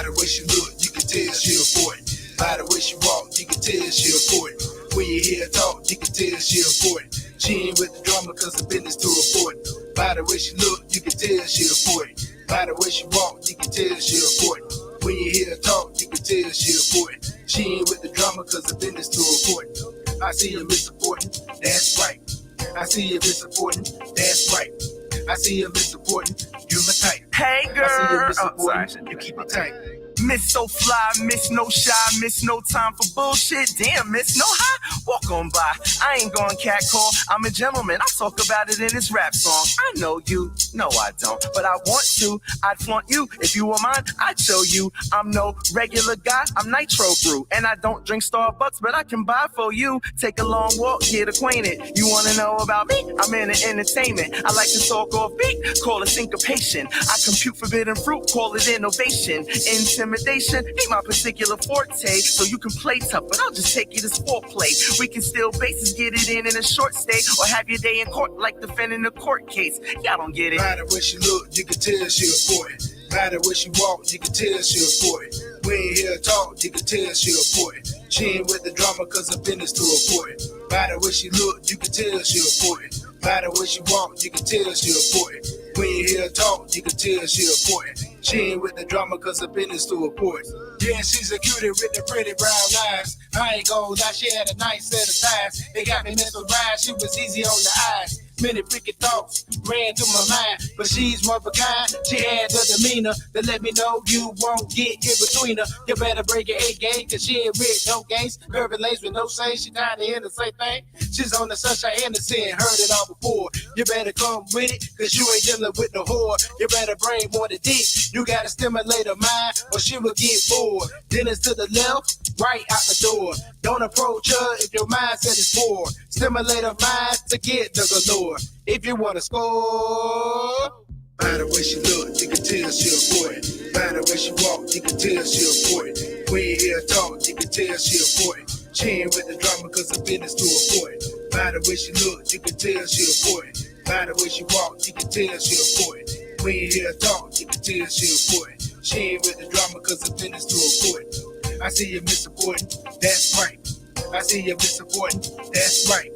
By the way she look, you can tell she a 40. By the way she walk, you can tell she a 40. When you hear her talk, you can tell she a 40. She ain't with the drama cause the business to a 40. By the way she look, you can tell she a 40. By the way she walk, you can tell she a 40. When you hear her talk, you can tell she a 40. She ain't with the drama cause the business to a 40. I see you misreporting, that's right. I see you misreporting, that's right. I see you misreporting, you my type. Hey girl, I see you misreporting, you keep it tight. Miss so fly, miss no shy, miss no time for bullshit. Damn, miss no high. Walk on by. I ain't going catcall. I'm a gentleman. I talk about it in this rap song. I know you. No, I don't. But I want to. I'd flaunt you. If you were mine, I'd show you. I'm no regular guy. I'm Nitro Brew. And I don't drink Starbucks, but I can buy for you. Take a long walk, get acquainted. You want to know about me? I'm in entertainment. I like to talk off beat. Call it syncopation. I compute forbidden fruit. Call it innovation. Intimidation ain't my particular forte, so you can play tough, but I'll just take it as foreplay. We can steal bases, get it in a short stay, or have your day in court like defending a court case. Y'all don't get it. By the way she look, you can tell she a 40. By the way she walk, you can tell she a 40. When you hear her talk, you can tell she a 40. She ain't with the drama cause her business to a 40. By the way she look, you can tell she a 40. By the way she walk, you can tell she a 40. When you hear her talk, you can tell she a 40. She ain't with the drama cause her business to a 40. Yeah, she's a cutie with the pretty brown eyes. I ain't gonna lie, she had a nice set of thighs. It got me mesmerized, she was easy on the eyes. Many freaking thoughts ran through my mind, but she's one of a kind. She had the demeanor that let me know you won't get in between her. You better break your A game, cause she ain't with no games. Curving lanes with no say, she trying to hear the same thing. She's on the sunshine and the sin, heard it all before. You better come with it, cause you ain't dealing with no whore. You better bring more to dick. You gotta stimulate her mind, or she will get bored. Then it's to the left, right out the door. Don't approach her if your mindset is poor. Stimulate her mind to get the galore. If you wanna score. By the way she look, you can tell she a 40. By the way she walk, you can tell she a 40. When you hear her talk, you can tell she a 40. She ain't with the drama cause her business to a 40. By the way she look, you can tell she a 40. By the way she walk, you can tell she a 40. When you hear her talk, you can tell she a 40. She ain't with the drama cause her business to a 40. I see you misreporting, that's right. I see you misreporting, that's right.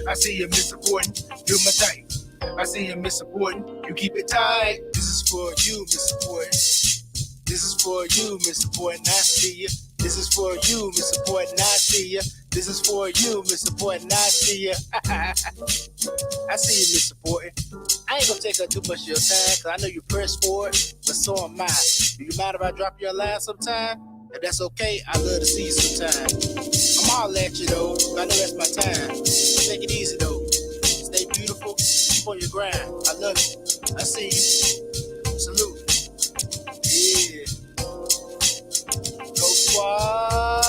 I see you misreporting, you're my type. I see you misreporting, you keep it tight. This is for you, misreporting. This is for you, misreporting, I see you. This is for you, misreporting, I see you. This is for you, misreporting, I see you. I see you misreporting. I ain't gonna take up too much of your time, cause I know you pressed for it, but so am I. Do you mind if I drop your line sometime? If that's okay, I'd love to see you sometime. I'm all at you though, I know that's my time. Take it easy though. Stay beautiful, keep on your grind. I love you. I see you. Salute. Yeah. Go Squad.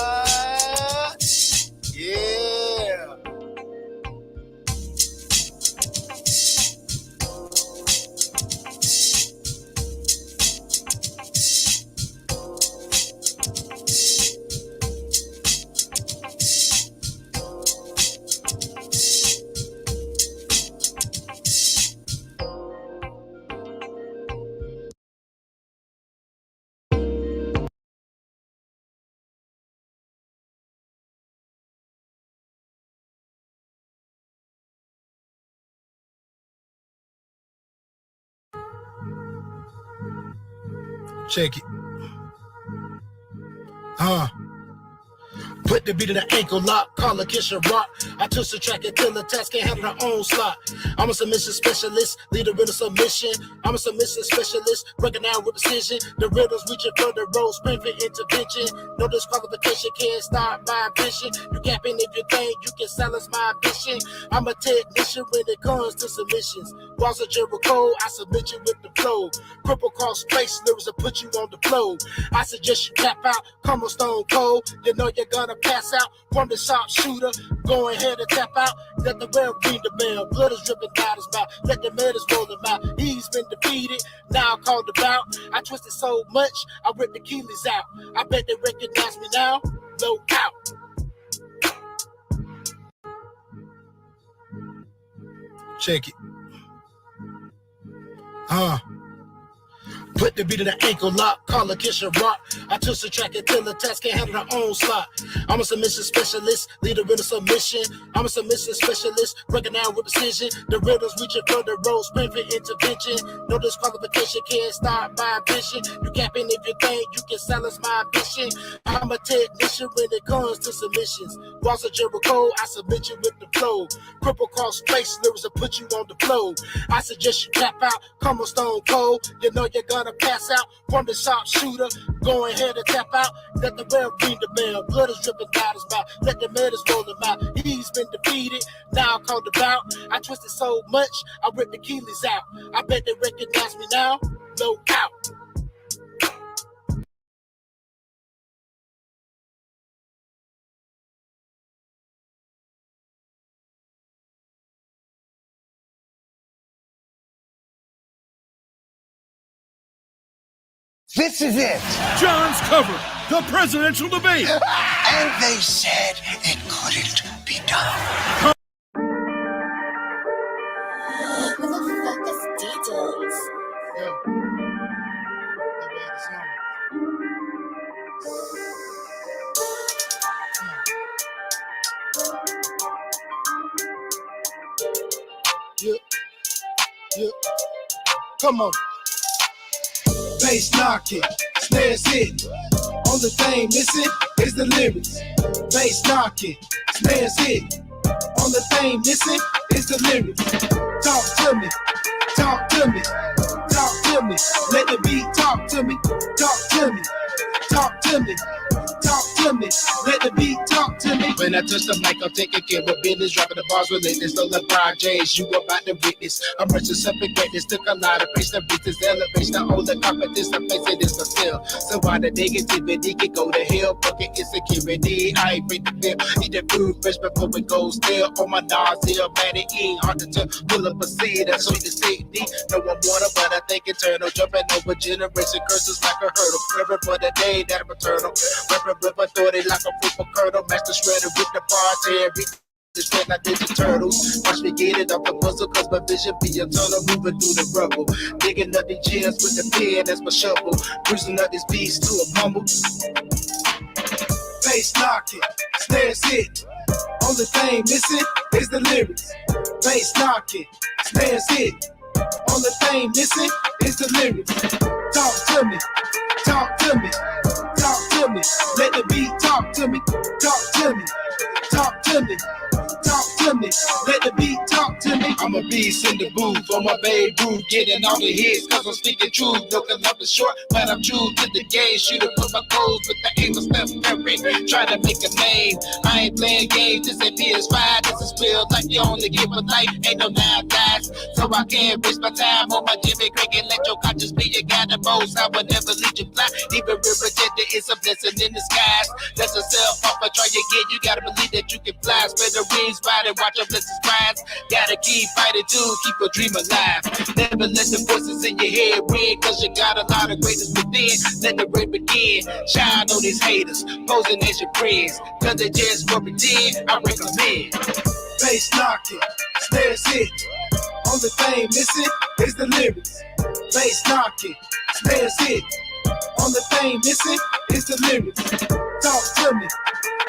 Yeah. Check it. Put the beat in the ankle lock, call a kiss and rock. I twist the track until the task can't handle her own slot. I'm a submission specialist, leader in a submission. I'm a submission specialist, breaking down with precision. The riddles reaching for the road, sprint for intervention. No disqualification can't stop my vision. You capping if you think you can silence my ambition. I'm a technician when it comes to submissions. Walls of Jericho, I submit you with the flow. Cripple cross space lyrics to put you on the flow. I suggest you tap out, come on stone cold. You know you're gonna pass out from the sharpshooter. Go ahead and tap out. Let the real ring the bell. Blood is dripping down his mouth. Let the medals roll him out. He's been defeated. Now called about. I twisted so much, I ripped the Achilles out. I bet they recognize me now. Low out. Check it. Put the beat in the ankle lock, call a kiss and rock. I twist the track until the task can't handle her own slot. I'm a submission specialist, leader in a submission. I'm a submission specialist, breaking down with precision. The riddles reaching for the road, sprint for intervention. No disqualification can't stop my vision. You capping if you think you can silence my ambition. I'm a technician when it comes to submissions. Walls of Jericho, I submit you with the flow. Cripple cross space lyrics to put you on the flow. I suggest you tap out, come on stone cold. You know you're gonna pass out from the sharpshooter. Go ahead and tap out. Let the bell ring the bell. Blood is dripping down his mouth. Let the medals roll him out. He's been defeated. Now I'm called about. I twisted so much, I ripped the Achilles out. I bet they recognize me now. No doubt. This is it. John's cover, the presidential debate. And they said it couldn't be done. Motherfuckers DJs. Yeah. Come on. Bass knocking, snares hit. Only thing missing is the lyrics. Bass knocking, snares hit. Only thing missing is the lyrics. Talk to me, talk to me, talk to me. Let the beat talk to me, talk to me, talk to me, talk to me. Let the beat talk to me. When I touch the mic, I'm taking care of business. Dropping the bars with latest. No LeBron James, you about to witness. I'm rushing something greatness. Took a lot of pace to reach this elevation. All the confidence, I'm facing this myself. So why the negativity can go to hell? Fucking insecurity. I ain't break the bill. Eat the food fresh before it goes stale. On my nausea, bad and eat. Hard to tell. Pull up a seed. That's sweet to safety. No one water, but I think eternal. Jumping over generation curses like a hurdle. Forever for the day that I'm eternal. Rip authority like a fruitful kernel. Master shredder with the party. This when I did the turtles. Watch me get it off the puzzle, cause my vision be a tunnel moving through the rubble. Digging up these gems with the pen, that's my shovel. Bruising up this beast to a mumble. Bass knocking, snares hit. Only thing missing is the lyrics. Bass knocking, snares hit. Only thing missing is the lyrics. Talk to me, talk to me, talk to me. Let the beat talk to me, talk to me, talk to me. Talk to me, let the beat talk to me. I'm a beast in the booth on my babe Ruth, getting all the hits, cause I'm speaking truth. Looking up the short, but I'm true to the game. Shooting put my goals with the aim of Steph Curry. Trying to make a name. I ain't playing games, this ain't PS5. This is real, like you only give a life. Ain't no 9 guys, so I can't waste my time on my Jimmy Cricket. Let your conscience be your guide the most. I would never lead you fly. Even represented is a blessing in disguise. That's a self-off, I try again. You gotta believe that you can fly. Spread the wings wide and watch your blessings rise. Gotta keep fighting too, keep your dream alive. Never let the voices in your head ring, cause you got a lot of greatness within. Let the rain begin. Shine on these haters, posing as your friends, cause they just for pretend. I recommend. Bass knocking, snares hit. Only thing missing is the lyrics. Bass knocking, snares hit. Only thing missing is the lyrics. Talk to me,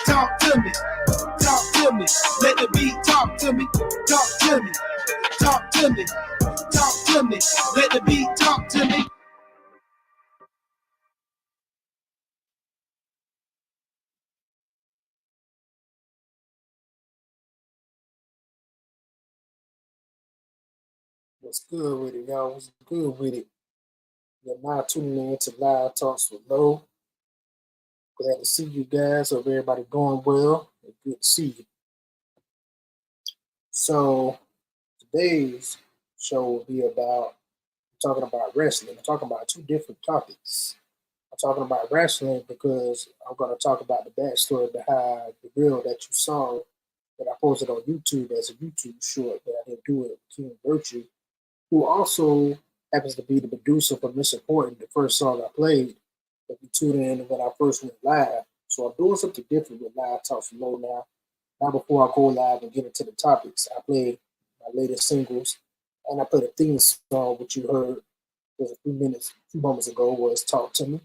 talk to me, talk to me. Let the beat talk to me, talk to me, talk to me, talk to me. Let the beat talk to me. What's good with it, y'all? What's good with it? You're now tuning in to Live Talks with Low. Glad to see you guys. Hope everybody doing well. It's good to see you. So today's show will be about talking about wrestling. I'm talking about 2 different topics. I'm talking about wrestling because I'm going to talk about the backstory behind the reel that you saw that I posted on YouTube as a YouTube short that I didn't do it with King Virtue, who also happens to be the producer for Miss Important, the first song I played that you tuned in when I first went live. So I'm doing something different with Live Talks from Low now. Now before I go live and get into the topics, I played my latest singles and I played a theme song which you heard just a few moments ago was Talk to Me.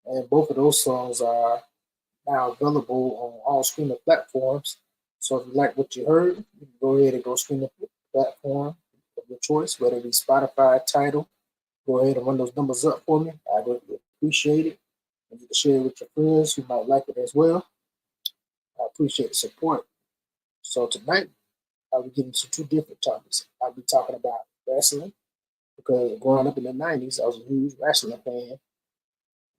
And both of those songs are now available on all streaming platforms. So if you like what you heard, you can go ahead and go stream the platform of your choice, whether it be Spotify, Tidal. Go ahead and run those numbers up for me. I greatly appreciate it. And you can share it with your friends who might like it as well. I appreciate the support. So tonight, I'll be getting to two different topics. I'll be talking about wrestling because growing up in the 90s, I was a huge wrestling fan.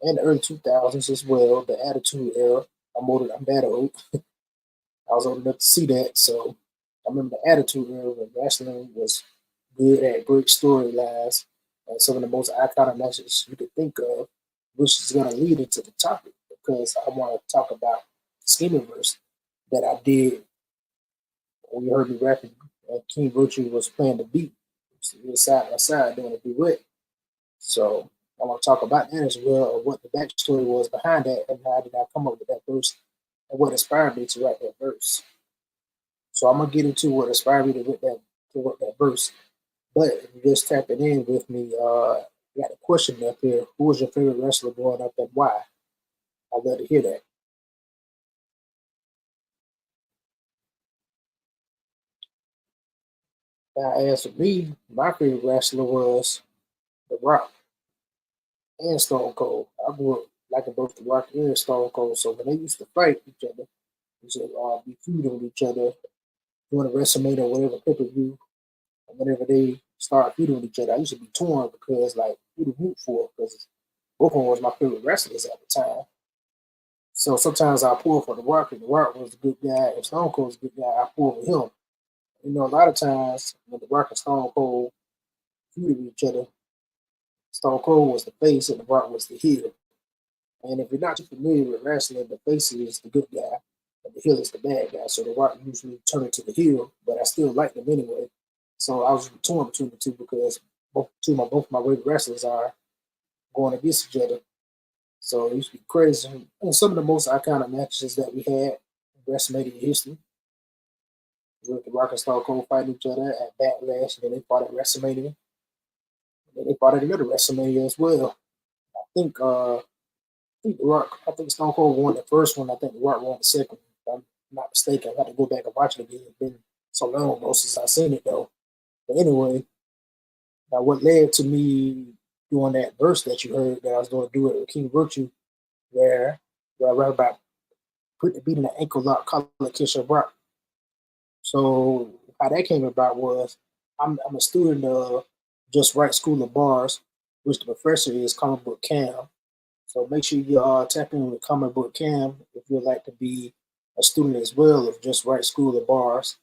And the early 2000s as well, the Attitude Era. I'm that old. I was old enough to see that. So I remember the Attitude Era when wrestling was good at great storylines and some of the most iconic matches you could think of, which is going to lead into the topic because I want to talk about the scheming verse that I did when you heard me rapping and King Virtue was playing the beat. We were side by side doing a duet. So I want to talk about that as well, of what the backstory was behind that and how did I come up with that verse and what inspired me to write that verse. So I'm gonna get into what inspired me to write that verse. But if you're just tapping in with me, I got a question up here. Who was your favorite wrestler growing up and why? I'd love to hear that. Now, as for me, my favorite wrestler was The Rock and Stone Cold. I grew up liking both The Rock and Stone Cold. So when they used to fight each other, they used to be feuding with each other during the WrestleMania or whatever pay-per-view. And whenever they start feuding with each other, I used to be torn because, like, who to root for? Because both of them was my favorite wrestlers at the time. So sometimes I pull for The Rock, and The Rock was a good guy. If Stone Cold was a good guy, I pull for him. You know, a lot of times when The Rock and Stone Cold feuded with each other, Stone Cold was the face and The Rock was the heel. And if you're not too familiar with wrestling, the face is the good guy and the heel is the bad guy. So The Rock usually turned to the heel, but I still like them anyway. So I was torn between the two because both my favorite wrestlers are going against each other. So it used to be crazy. And some of the most iconic matches that we had in WrestleMania history with The Rock and Stone Cold fighting each other at Backlash, and then they fought at WrestleMania. And then they fought at another WrestleMania as well. I think I think Stone Cold won the first one. I think The Rock won the second. If I'm not mistaken. I got to go back and watch it again. It's been so long ago since I seen it though. But anyway, now what led to me doing that verse that you heard that I was going to do it with King Virtue, where I write about put the beat in the ankle lock, collar kiss your rock. So how that came about was I'm a student of Just Right School of Bars, which the professor is Comic Book Cam. So make sure you tap in with Comic Book Cam if you'd like to be a student as well of Just Right School of Bars.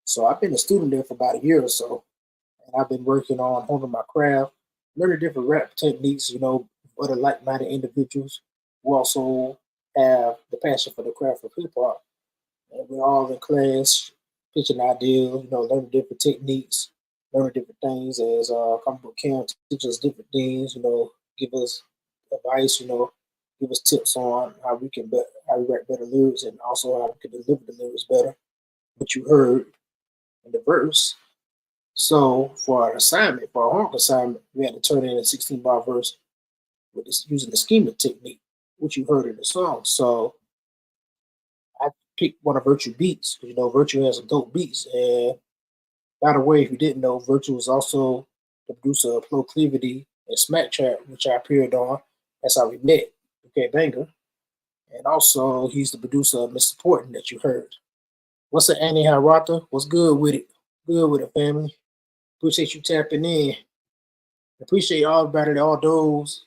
So I've been a student there for about a year or so, and I've been working on honing my craft, learning different rap techniques, you know, for other like-minded individuals who also have the passion for the craft of hip hop. And we're all in class pitching ideas, you know, learning different techniques, learning different things as comic book camp teach us different things, you know, give us advice, you know, give us tips on how we write better lyrics and also how we can deliver the lyrics better, what you heard in the verse. So for our assignment, for our homework assignment, we had to turn in a 16 bar verse with using the schema technique, which you heard in the song. So I picked one of Virtue beats because you know Virtue has some dope beats. And by the way, if you didn't know, Virtue was also the producer of Proclivity and Smack Chat, which I appeared on. That's how we met. Okay, banger. And also, he's the producer of Mr. Porton that you heard. What's up, Annie Harata? What's good with it? Good with it, family. Appreciate you tapping in. Appreciate everybody, all those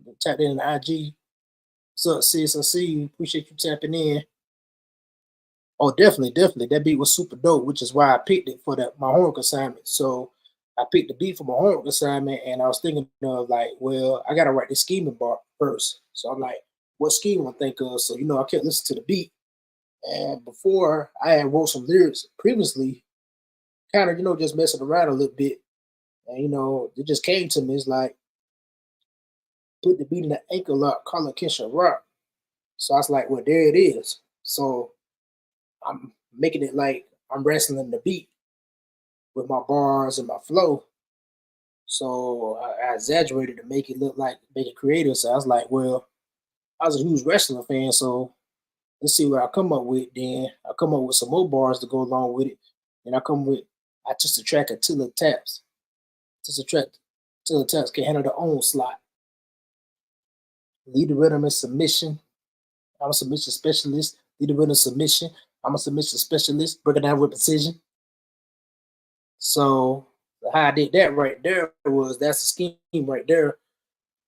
that tapped in the IG. What's up, sis? I see you. Appreciate you tapping in. Oh, definitely, definitely. That beat was super dope, which is why I picked it for my homework assignment. So I picked the beat for my homework assignment, and I was thinking of like, well, I gotta write the scheming bar first. So I'm like, what scheme I think of? So you know, I kept listening to the beat, and before I had wrote some lyrics previously, kind of you know just messing around a little bit, and you know it just came to me. It's like put the beat in the ankle lock, call it Kisha Rock. So I was like, well, there it is. So I'm making it like I'm wrestling the beat with my bars and my flow. So I exaggerated to make it look like make it creative. So I was like, well, I was a huge wrestling fan, so let's see what I come up with. Then I come up with some more bars to go along with it. And I just a track of Tiller Taps. Just a track Tiller Taps can handle their own slot. Lead the rhythm in submission. I'm a submission specialist. Lead the rhythm submission. I'm a submission specialist. Break it down with precision. So how I did that right there was that's a scheme right there.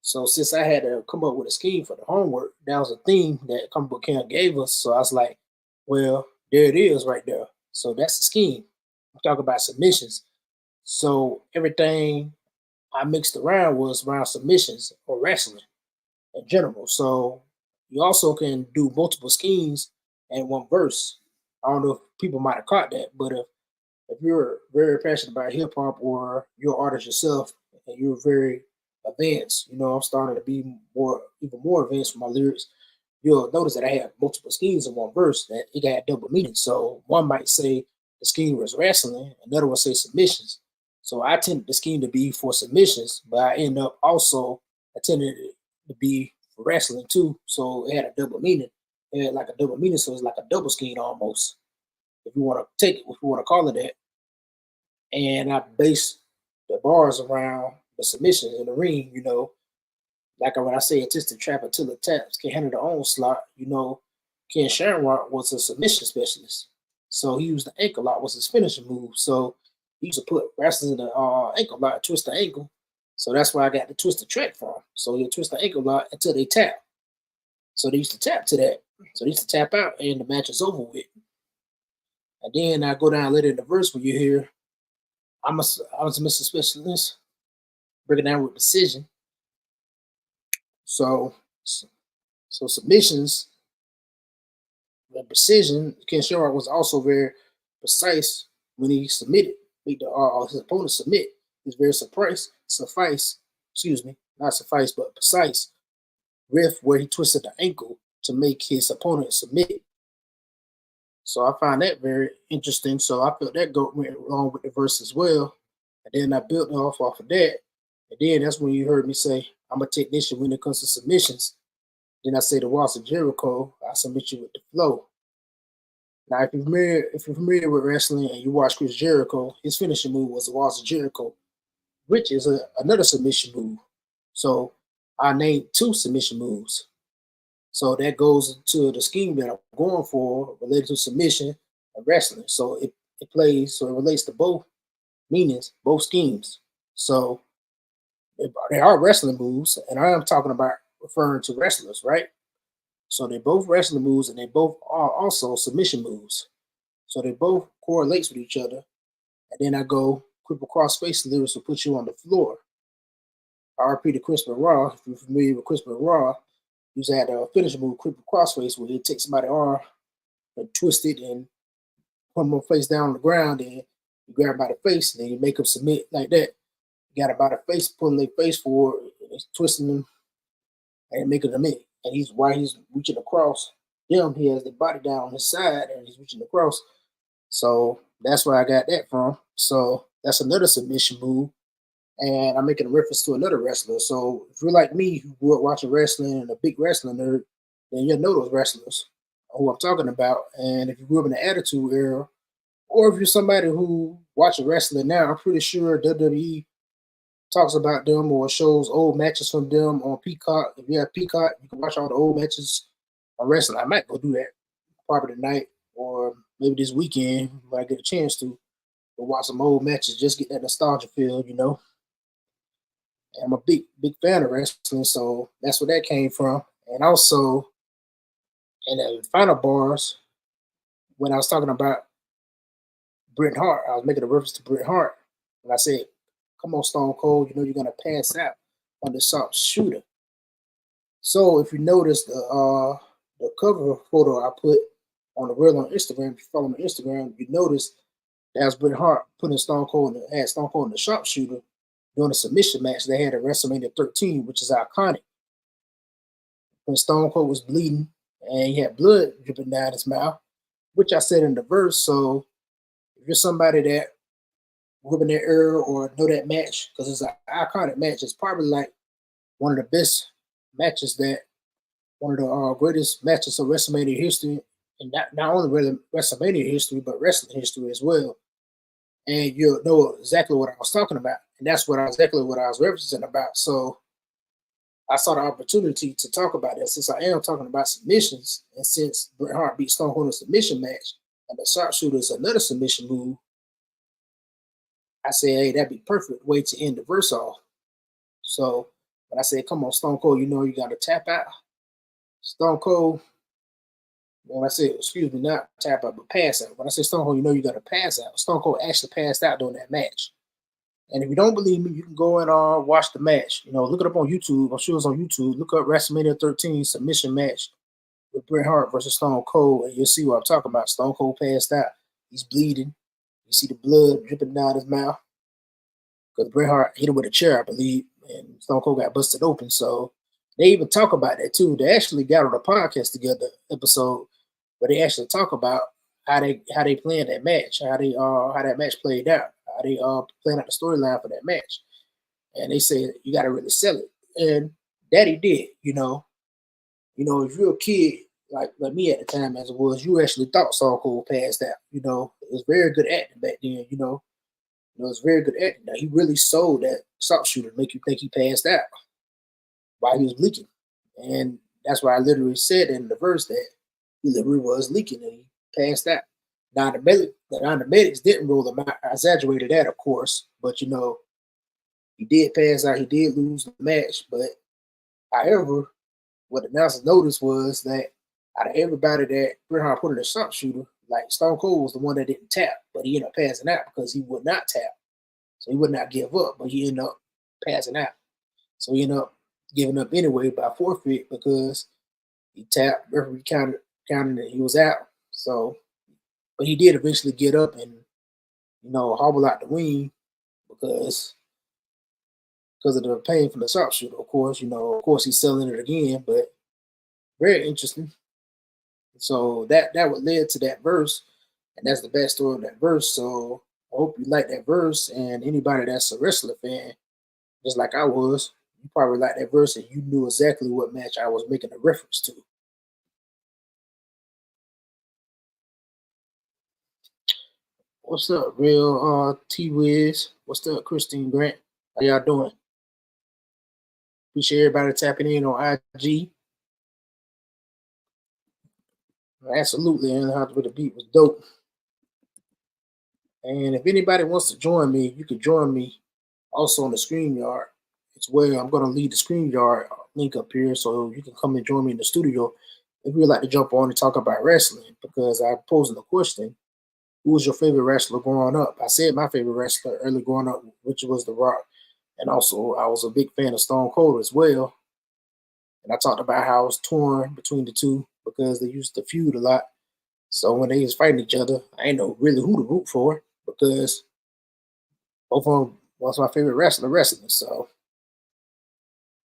So since I had to come up with a scheme for the homework, that was a theme that Comic Book Camp gave us. So I was like, well, there it is right there. So that's the scheme. I'm talking about submissions. So everything I mixed around was around submissions or wrestling in general. So you also can do multiple schemes in one verse. I don't know if people might have caught that, but if you're very passionate about hip hop or you're an artist yourself and you're very advanced, I'm starting to be even more advanced with my lyrics, you'll notice that I have multiple schemes in one verse that it got double meaning. So one might say the scheme was wrestling, another one say submissions. So I tended the scheme to be for submissions, but I end up also attending it to be for wrestling too. So it had a double meaning. It had like a double meaning, so it's like a double scheme almost. If you want to take it, if you want to call it that. And I base the bars around the submissions in the ring, like when I say it's the trap until the taps can handle their own slot, Ken Shamrock was a submission specialist. So he used the ankle lock was his finishing move. So he used to put wrestlers in the ankle lock, twist the ankle. So that's where I got the twist the track from. So he'll twist the ankle lock until they tap. So they used to tap to that. So they used to tap out and the match is over with. And then I go down later in the verse where you hear, I was a submission specialist, breaking down with precision. So submissions and precision, Ken Shamrock was also very precise when he submitted. Made his opponent submit. He's very not suffice, but precise riff where he twisted the ankle to make his opponent submit. So I find that very interesting. So I felt that went along with the verse as well. And then I built off of that. And then that's when you heard me say, I'm a technician when it comes to submissions. Then I say the walls of Jericho, I submit you with the flow. Now, if you're familiar with wrestling and you watch Chris Jericho, his finishing move was the walls of Jericho, which is another submission move. So I named 2 submission moves. So that goes into the scheme that I'm going for related to submission and wrestling. So it relates to both meanings, both schemes. So they are wrestling moves, and I am talking about referring to wrestlers, right? So they're both wrestling moves, and they both are also submission moves. So they both correlates with each other. And then I go cripple crossface lyrics will put you on the floor. RP to Chris Raw. If you're familiar with Chris Raw, he used to have a finisher move, cripple crossface, where he takes somebody's arm and twist it and put them face down on the ground, and you grab them by the face, and then you make them submit like that. You got them by the face, pulling their face forward, and twisting them, and making them in. And while he's reaching across them, he has the body down on his side, and he's reaching across. So that's where I got that from. So that's another submission move. And I'm making a reference to another wrestler. So if you're like me, who grew up watching wrestling and a big wrestling nerd, then you'll know those wrestlers who I'm talking about. And if you grew up in the Attitude Era, or if you're somebody who watches wrestling now, I'm pretty sure WWE talks about them or shows old matches from them on Peacock. If you have Peacock, you can watch all the old matches on wrestling. I might go do that probably tonight or maybe this weekend when I get a chance to watch some old matches, just get that nostalgia feel, I'm a big fan of wrestling, so that's where that came from. And also, in the final bars, when I was talking about Bret Hart, I was making a reference to Bret Hart. And I said, come on, Stone Cold, you're going to pass out on the sharpshooter. So if you notice the cover photo I put on the reel on Instagram, if you follow me on Instagram, you notice that's Bret Hart putting Stone Cold in the sharpshooter during a submission match they had at WrestleMania 13, which is iconic. When Stone Cold was bleeding and he had blood dripping down his mouth, which I said in the verse. So if you're somebody that grew up in that era or know that match because it's an iconic match. It's probably like one of the best matches that one of the greatest matches of WrestleMania history, and not only really WrestleMania history, but wrestling history as well. And you'll know exactly what I was talking about, and that's exactly what I was referencing about. So I saw the opportunity to talk about that since I am talking about submissions, and since Bret Hart beat Stone Cold in a submission match, and the sharpshooter is another submission move. I said, hey, that'd be perfect way to end the verse off. So when I said, come on, Stone Cold, you know you got to tap out. Stone Cold, when I said, excuse me, not tap out, but pass out. When I said Stone Cold, you know you got to pass out. Stone Cold actually passed out during that match. And if you don't believe me, you can go and watch the match. You know, look it up on YouTube. I'm sure it's on YouTube. Look up WrestleMania 13 submission match with Bret Hart versus Stone Cold, and you'll see what I'm talking about. Stone Cold passed out. He's bleeding. You see the blood dripping down his mouth. Because Bret Hart hit him with a chair, I believe, and Stone Cold got busted open. So they even talk about that too. They actually got on a podcast together episode where they actually talk about how they planned that match, how that match played out, how they planned out the storyline for that match. And they said you got to really sell it, and that he did. You know, if you're a kid like me at the time as it was, you actually thought Stone Cold passed out. You know, it was very good acting back then. You know, it was very good acting. Now, he really sold that sharpshooter to make you think he passed out while he was leaking. And that's why I literally said in the verse that he literally was leaking and he passed out. Now, the medics didn't rule him out. I exaggerated that, of course. But, you know, he did pass out. He did lose the match. But, however, what the announcers noticed was that out of everybody that Bret Hart put in the sharpshooter, like Stone Cold was the one that didn't tap, but he ended up passing out because he would not tap. So he would not give up, but he ended up passing out. So he ended up giving up anyway by forfeit because he tapped, referee counted that he was out. So, but he did eventually get up and, you know, hobble out the ring because of the pain from the sharpshooter, of course. You know, of course he's selling it again, but very interesting. So that what led to that verse, and that's the backstory of that verse. So I hope you like that verse, and anybody that's a wrestler fan, just like I was, you probably like that verse and you knew exactly what match I was making a reference to. What's up, real T-Wiz? What's up, Christine Grant? How y'all doing? Appreciate everybody tapping in on IG. Absolutely, and how the beat was dope. And if anybody wants to join me, you can join me also on the StreamYard as well. I'm going to leave the StreamYard link up here so you can come and join me in the studio if you'd like to jump on and talk about wrestling, because I'm posing the question, who was your favorite wrestler growing up? I said my favorite wrestler early growing up, which was The Rock. And also, I was a big fan of Stone Cold as well. And I talked about how I was torn between the two because they used to feud a lot. So when they was fighting each other, I didn't know really who to root for because both of them was my favorite wrestler wrestling. So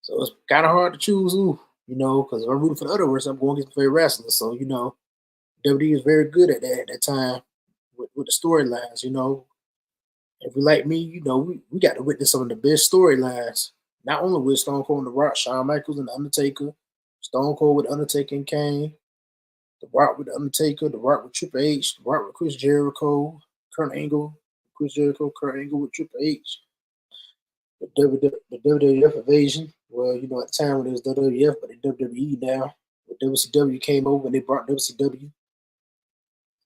it's kind of hard to choose who, you know, because if I'm rooting for the other wrestler, I'm going against my favorite wrestler. So, you know, WWE is very good at that time with the storylines, you know. If you like me, you know, we got to witness some of the best storylines. Not only with Stone Cold and The Rock, Shawn Michaels and The Undertaker, Stone Cold with Undertaker and Kane, The Rock with The Undertaker, The Rock with Triple H, The Rock with Chris Jericho, Kurt Angle, Chris Jericho, Kurt Angle with Triple H, the WWF invasion. Well, you know, at the time when it was WWF, but it's WWE now. When WCW came over and they brought WCW.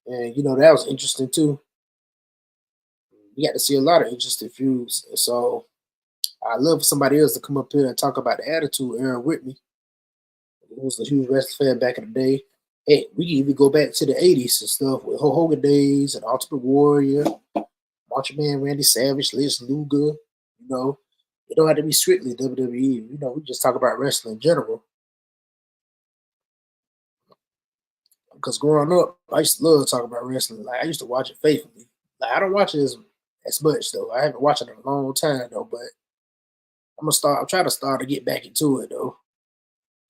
And, you know, that was interesting too. We got to see a lot of interesting feuds. So I'd love for somebody else to come up here and talk about the Attitude Era with me, who was a huge wrestling fan back in the day. Hey, we can even go back to the 80s and stuff with Hulk Hogan days and Ultimate Warrior, Macho Man Randy Savage, Lex Luger. You know, it don't have to be strictly WWE. You know, we just talk about wrestling in general. Because growing up, I used to love talking about wrestling. Like, I used to watch it faithfully. Like, I don't watch it as much though. I haven't watched it in a long time though, but I'm trying to start to get back into it though.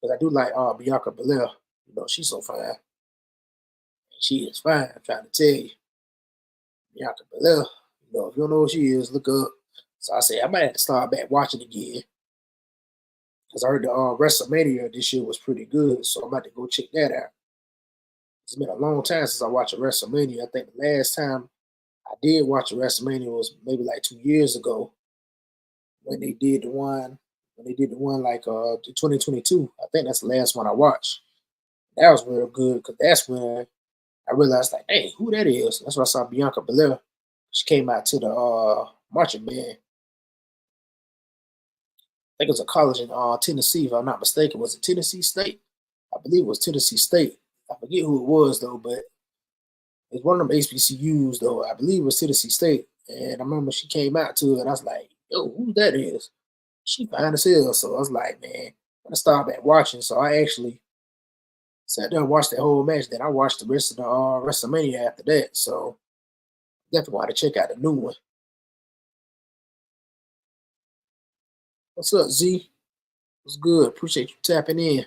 Because I do like Bianca Belair. You know, she's so fine. She is fine, I'm trying to tell you. Bianca Belair, you if you don't know who she is, look up. So I said I might have to start back watching again because I heard the WrestleMania this year was pretty good. So I'm about to go check that out. It's been a long time since I watched a WrestleMania. I think the last time I did watch a WrestleMania was maybe like 2 years ago when they did the one like the 2022. I think that's the last one I watched. That was real good because that's when I realized like, hey, who that is? That's when I saw Bianca Belair. She came out to the marching band. I think it was a college in Tennessee, if I'm not mistaken. Was it Tennessee State? I believe it was Tennessee State. I forget who it was though, but it's one of them HBCUs though. I believe it was Tennessee State. And I remember she came out to it and I was like, yo, who that is? She fine as hell. So I was like, man, I'm gonna start back watching. So I actually sat there and watched that whole match. Then I watched the rest of the WrestleMania after that. So definitely want to check out the new one. What's up, Z? What's good? Appreciate you tapping in.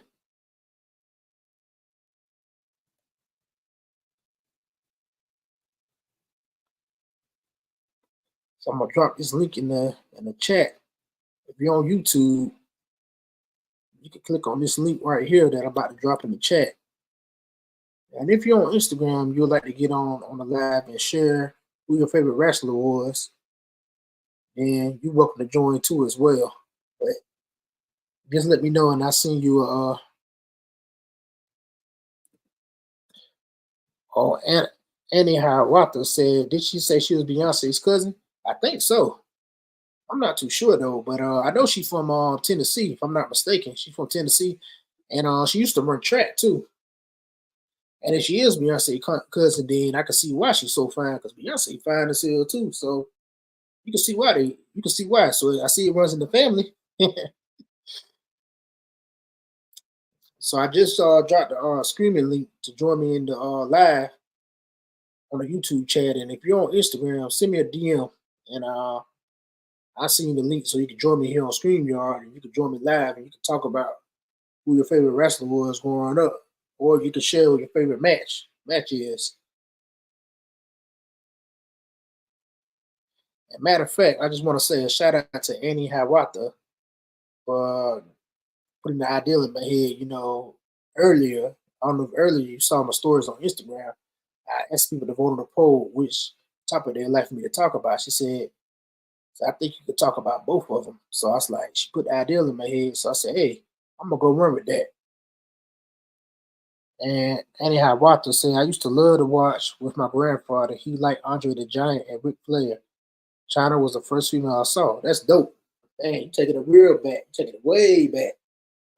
So I'm gonna drop this link in the chat. If you're on YouTube, you can click on this link right here that I'm about to drop in the chat. And if you're on Instagram, you'd like to get on the live and share who your favorite wrestler was, then you're welcome to join too as well. But just let me know and I'll send you Annie Hiawatha said, did she say she was Beyonce's cousin? I think so. I'm not too sure though, but I know she's from Tennessee, if I'm not mistaken. She's from Tennessee, and she used to run track too. And if she is Beyonce's cousin, then I can see why she's so fine, because Beyonce fine as hell too. So you can see why. So I see it runs in the family. So I just dropped the screaming link to join me in the live on the YouTube chat. And if you're on Instagram, send me a DM and I'll send you the link so you can join me here on StreamYard and you can join me live and you can talk about who your favorite wrestler was growing up. Or you can share what your favorite match is. And matter of fact, I just want to say a shout out to Annie Hiawatha for putting the idea in my head, earlier. I don't know if earlier you saw my stories on Instagram. I asked people to vote on the poll which topic they'd like for me to talk about. She said, I think you could talk about both of them. So I was like, she put the idea in my head. So I said, hey, I'm going to go run with that. And anyhow, Walter said, I used to love to watch with my grandfather. He liked Andre the Giant and Ric Flair. China was the first female I saw. That's dope. Man, you taking it real back. Taking it way back.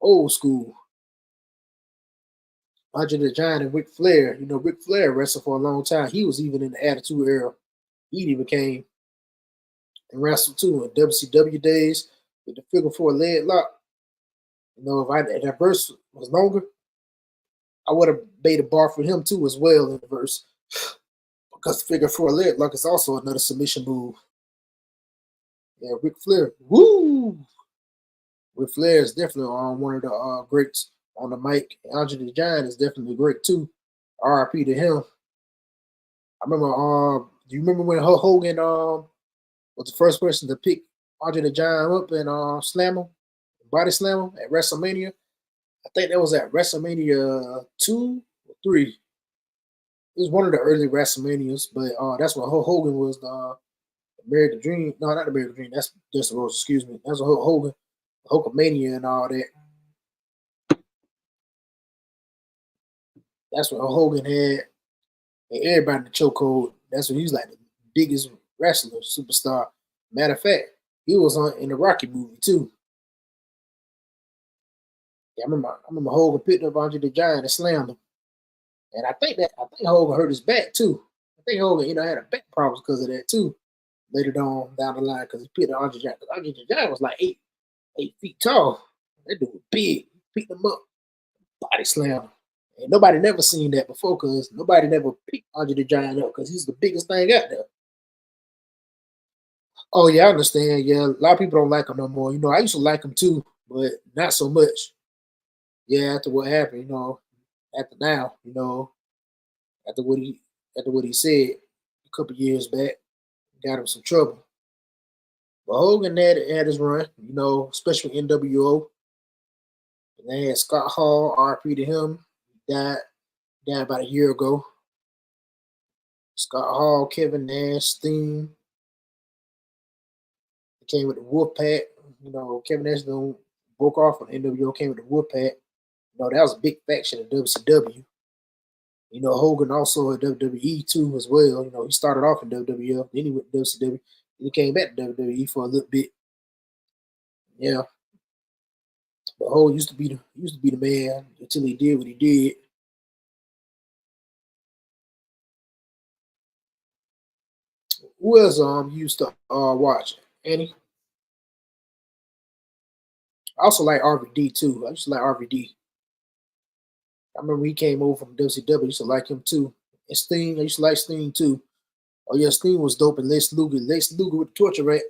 Old school. Andre the Giant and Ric Flair. Ric Flair wrestled for a long time. He was even in the Attitude Era. He even came and wrestled too in WCW days with the figure four leg lock. If that verse was longer, I would have made a bar for him too as well in the verse. Because figure four leg lock is also another submission move. Yeah, Ric Flair. Woo! Ric Flair is definitely one of the greats on the mic. Andre the Giant is definitely great too. RIP to him. I remember do you remember when Hulk Hogan was the first person to pick Andre the Giant up and slam him, body slam him at WrestleMania? I think that was at WrestleMania 2 or 3. It was one of the early WrestleManias, but that's when Hulk Hogan was the American Dream. No, not the American Dream. That's Dustin Rhodes, excuse me. That's Hulk Hogan, Hulkamania and all that. That's when Hogan had everybody in the chokehold. That's when he was like the biggest wrestler, superstar. Matter of fact, he was in the Rocky movie too. Yeah, I remember Hogan picked up Andre the Giant and slammed him. And I think Hogan hurt his back too. I think Hogan, had a back problems because of that too. Later on down the line, because he picked up Andre the Giant. Because Andre the Giant was like 8 feet tall. That dude was big. He picked him up, body slam. And nobody never seen that before because nobody never picked Andre the Giant up because he's the biggest thing out there. Oh, yeah, I understand. Yeah, a lot of people don't like him no more. I used to like him too, but not so much. Yeah, after what happened, after now, after what he said a couple years back, got him some trouble. But Hogan had his run, especially NWO. And they had Scott Hall, RP to him, died about a year ago. Scott Hall, Kevin Nash, Sting. They came with the Wolfpack. Kevin Nash broke off when NWO came with the Wolfpack. That was a big faction in WCW. Hogan also at WWE too as well. He started off in WWF, then he went to WCW, then he came back to WWE for a little bit. Yeah. But Hogan used to be the man until he did what he did. Who else used to watch? Annie? I also like RVD too. I used to like RVD. I remember he came over from WCW. I used to like him too. And Sting, I used to like Sting too. Oh yeah, Sting was dope. And Lex Luger with the torture rack.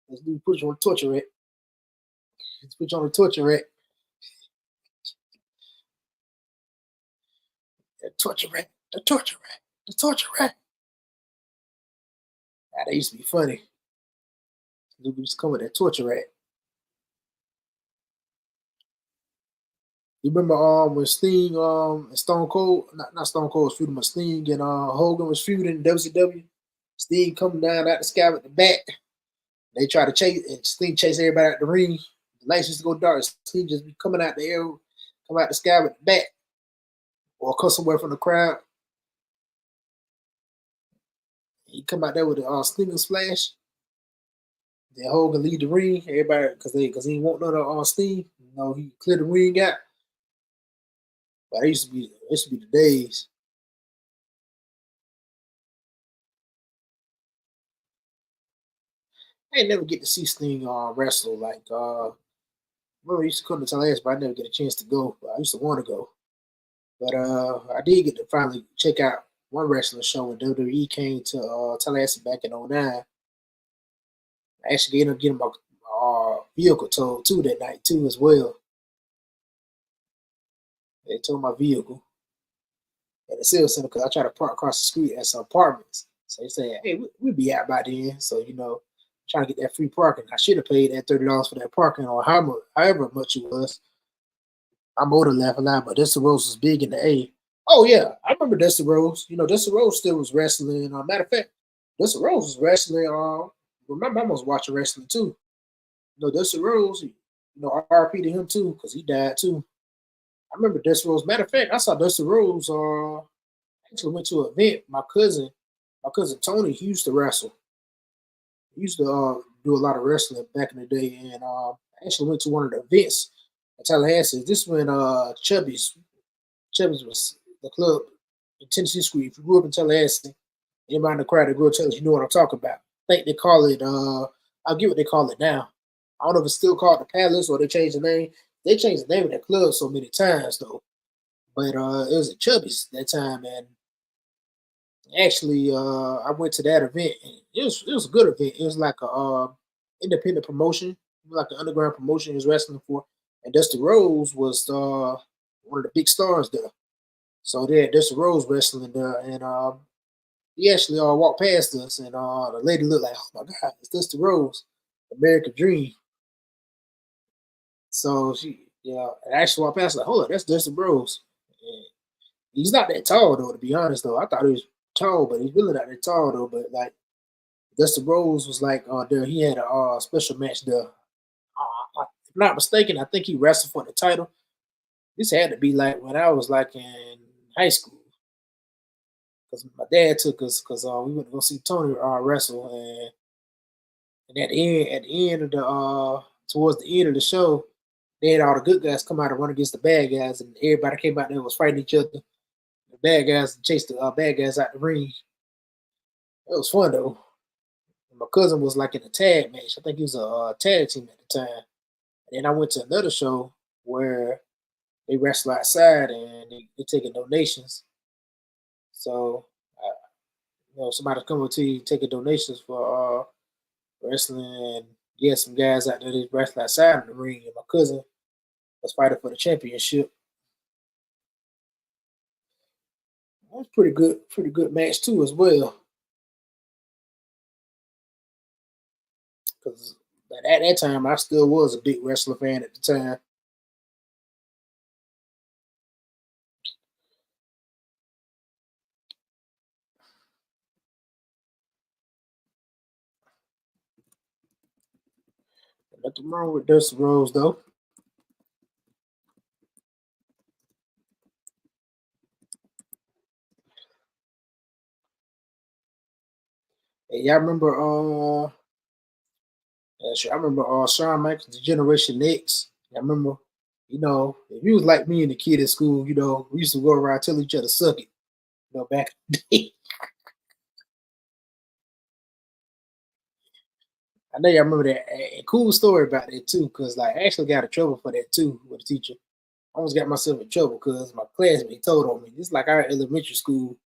Lex Luger put you on the torture rack. Let's put you on the torture rack. The torture rack. The torture rack. The torture rack. That used to be funny. Luger used to come with that torture rack. You remember when Sting and Stone Cold, not Stone Cold was feuding, but Sting and Hogan was feuding in WCW. Sting coming down out the sky with the bat. They try to chase, and Sting chase everybody out the ring. The lights used to go dark. Sting just be coming out the air, come out the sky with the bat, or come somewhere from the crowd. He come out there with a Stinger splash. Then Hogan lead the ring. Everybody, because he didn't want none of Sting. He cleared the ring out. But it used to be the days. I ain't never get to see Sting wrestle. Like, remember he used to come to Tallahassee, but I never get a chance to go. I used to want to go. But I did get to finally check out one wrestling show when WWE came to Tallahassee back in 2009. I actually ended up getting my vehicle towed too that night too as well. They towed my vehicle at the sales center because I tried to park across the street at some apartments. So they said, hey, we'll be out by then. So, trying to get that free parking. I should have paid that $30 for that parking or however much it was. I'm older laughing loud, but Dusty Rose was big in the A. Oh, yeah. I remember Dusty Rose. Dusty Rose still was wrestling. Matter of fact, Dusty Rose was wrestling. My mom was watching wrestling too. Dusty Rose, RP to him too, because he died too. I remember Dusty Rose. Matter of fact, I saw Dusty Rose. Actually went to an event. My cousin Tony, he used to wrestle. He used to do a lot of wrestling back in the day, and I actually went to one of the events in Tallahassee. This when Chubby's was the club in Tennessee Street. If you grew up in Tallahassee, anybody in the crowd that grew up in Tallahassee, you know what I'm talking about. I think they call it. I'll get what they call it now. I don't know if it's still called the Palace or they changed the name. They changed the name of that club so many times though. But it was at Chubby's that time, and actually I went to that event. And it was a good event. It was like a independent promotion, like an underground promotion he was wrestling for. And Dusty Rhodes was one of the big stars there. So they had Dusty Rhodes wrestling there, and he actually walked past us, and the lady looked like, oh my God, it's Dusty Rhodes, American Dream. So she, actually walked past, like, hold up, that's Dusty Rhodes. And he's not that tall though, to be honest though. I thought he was tall, but he's really not that tall though. But like Dusty Rhodes was like there, he had a special match there. If I'm not mistaken, I think he wrestled for the title. This had to be like when I was like in high school, because my dad took us because we went to go see Tony wrestle, and at the end of the towards the end of the show, they had all the good guys come out and run against the bad guys, and everybody came out there and was fighting each other. The bad guys chased the bad guys out the ring. It was fun though. And my cousin was like in a tag match. I think he was a tag team at the time. And then I went to another show where they wrestle outside and they taking donations. So, somebody's coming to you taking donations for wrestling, and yeah, some guys out there that wrestle outside in the ring. And my cousin was fighting for the championship. That was pretty good match too as well. because at that time I still was a big wrestler fan at the time. Nothing wrong with Dusty Rose though. Hey, y'all remember I remember Shawn Michaels, the Generation X. I remember, if you was like me and the kid at school, we used to go around telling each other suck it, back in the day. I know y'all remember that. A cool story about that too, because like I actually got in trouble for that too with the teacher. I almost got myself in trouble because my classmate told on me. This is like our elementary school.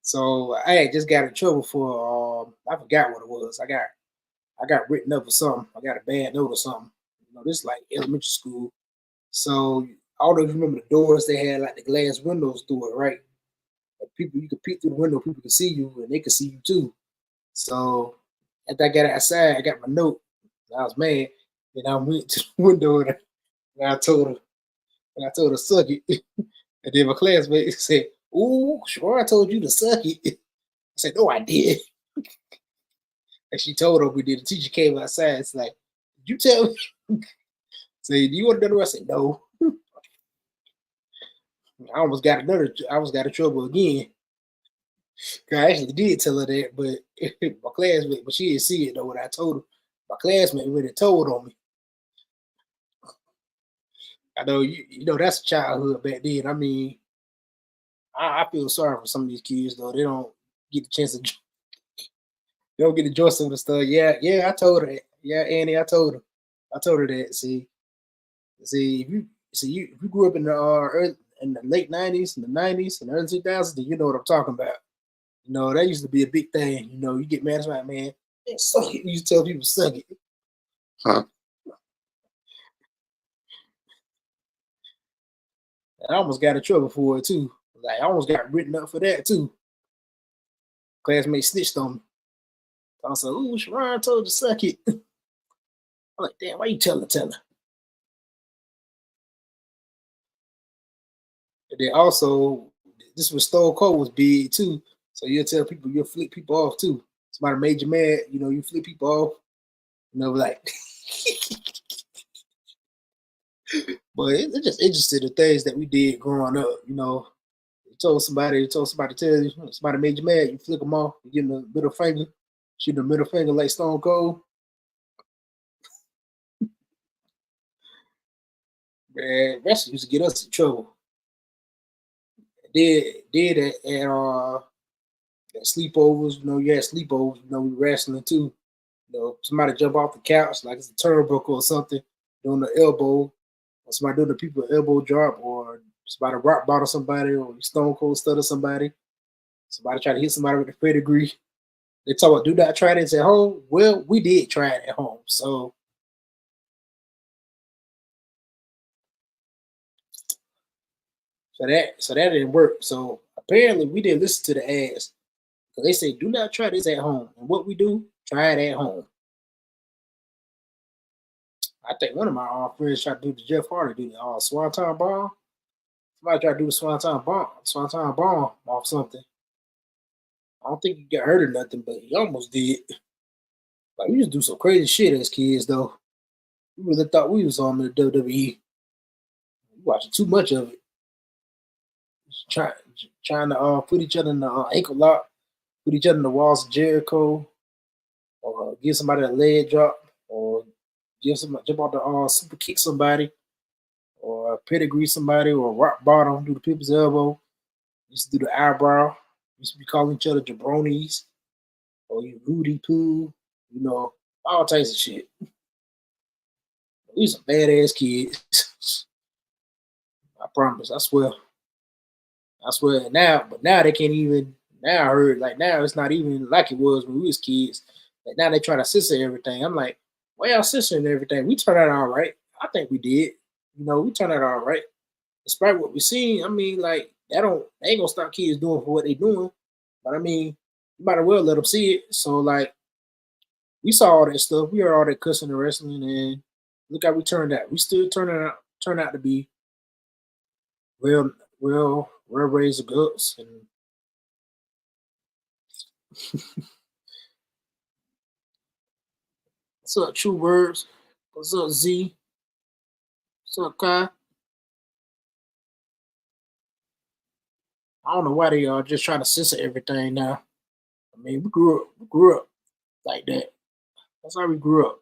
So I had just got in trouble for I forgot what it was. I got written up for something. I got a bad note or something. This is like elementary school. So I don't know if you remember the doors they had like the glass windows through it, right? Like people you could peek through the window, people could see you and they could see you too. So after I got outside, I got my note. I was mad. And I went to the window and I told her suck it. And then my classmate said, "Ooh, sure I told you to suck it." I said, "No, I did." And she told her we did. The teacher came outside. It's like, "Did you tell me?" Say, "Do you want to know?" I said, "No." I almost got in trouble again. I actually did tell her that, but my classmate, but she didn't see it though. What I told her, my classmate really told on me. I know that's childhood back then. I mean, I feel sorry for some of these kids though. They don't get the chance to, they don't get to enjoy some of the stuff. Yeah, I told her that. Yeah, Annie, I told her that. If you grew up in the in the late '90s, in the '90s, and early 2000s, then you know what I'm talking about. That used to be a big thing. You get mad at like, man, suck it. You used to tell people suck it. Huh. And I almost got in trouble for it too. Like I almost got written up for that too. Classmate snitched on me. I was like, "Ooh, Sharon told you to suck it." I'm like, "Damn, why you telling?" And then also, this was Stone Cold was big too. So you'll tell people, you'll flip people off too. Somebody made you mad, you flip people off. Like, but it's just interesting the things that we did growing up. You told somebody to tell you, somebody made you mad, you flick them off, you give them a middle finger, shoot the middle finger like Stone Cold. Man, wrestling used to get us in trouble. Did at sleepovers, you had sleepovers, we wrestling too. Somebody jump off the couch like it's a turnbuckle or something, doing the elbow, or somebody doing the people elbow drop, or somebody rock bottom somebody, or Stone Cold stutter somebody. Somebody try to hit somebody with a pedigree. They talk about do not try this at home. Well, we did try it at home, so that didn't work. So apparently we didn't listen to the ads. So they say do not try this at home. And what we do, try it at home. I think one of my friends tried to do the Jeff Hardy, do the Swanton Bomb. Somebody tried to do the Swanton Bomb off something. I don't think he got hurt or nothing, but he almost did. Like we used to do some crazy shit as kids, though. We really thought we was on the WWE. We watching too much of it. Trying to put each other in the ankle lock, put each other in the walls of Jericho, or give somebody a leg drop, or give somebody jump out the super kick somebody, or pedigree somebody, or rock bottom, do the people's elbow. Used to do the eyebrow. Used to be calling each other jabronis, or you Rudy Poo, all types of shit. We some badass kids. I promise. I swear. But now they can't even. Now I heard now it's not even like it was when we was kids. Like now they try to censor everything. I'm like, why y'all censoring everything? We turned out all right. I think we did. We turned out all right. Despite what we seen, I mean, like they ain't gonna stop kids doing for what they doing. But I mean, you might as well let them see it. So like, we saw all that stuff. We heard all that cussing and wrestling, and look how we turned out. We still turn out to be real raised adults. And what's up, True Words? What's up, Z? What's up, Kai? I don't know why they are just trying to censor everything now. I mean, we grew up like that. That's how we grew up.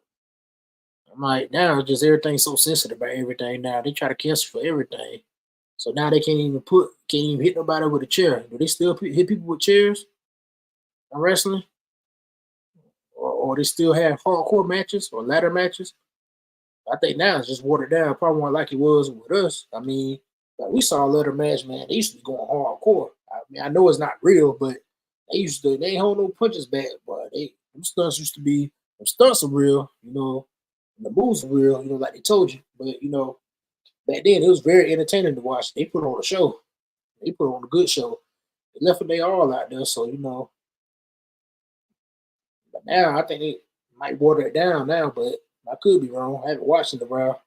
I'm like, now just everything's so sensitive about everything now. They try to cancel for everything. So now they can't even hit nobody with a chair. Do they still hit people with chairs in wrestling? Or they still have hardcore matches or ladder matches? I think now it's just watered down, probably not like it was with us. I mean, like we saw a ladder match, man. They used to be going hardcore. I mean, I know it's not real, but they ain't hold no punches back, but them stunts used to be them stunts are real, and the moves are real, like they told you. But back then it was very entertaining to watch. They put on a show. They put on a good show. They left they all out there, so but now I think they might water it down now, but I could be wrong. I haven't watched it in a while.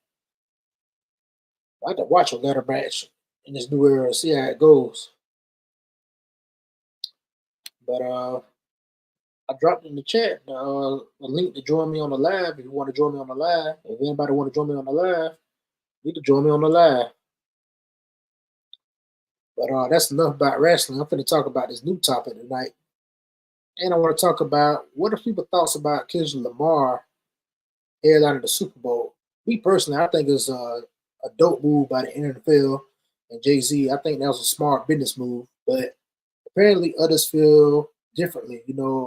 I have to watch a ladder match in this new era, see how it goes. But I dropped in the chat a link to join me on the live. If you want to join me on the live, if anybody want to join me on the live, you can join me on the live. But that's enough about wrestling. I'm going to talk about this new topic tonight. And I want to talk about what are people's thoughts about Kendrick Lamar headlining the Super Bowl. Me personally, I think it's a dope move by the NFL and Jay-Z. I think that was a smart business move. But apparently others feel differently.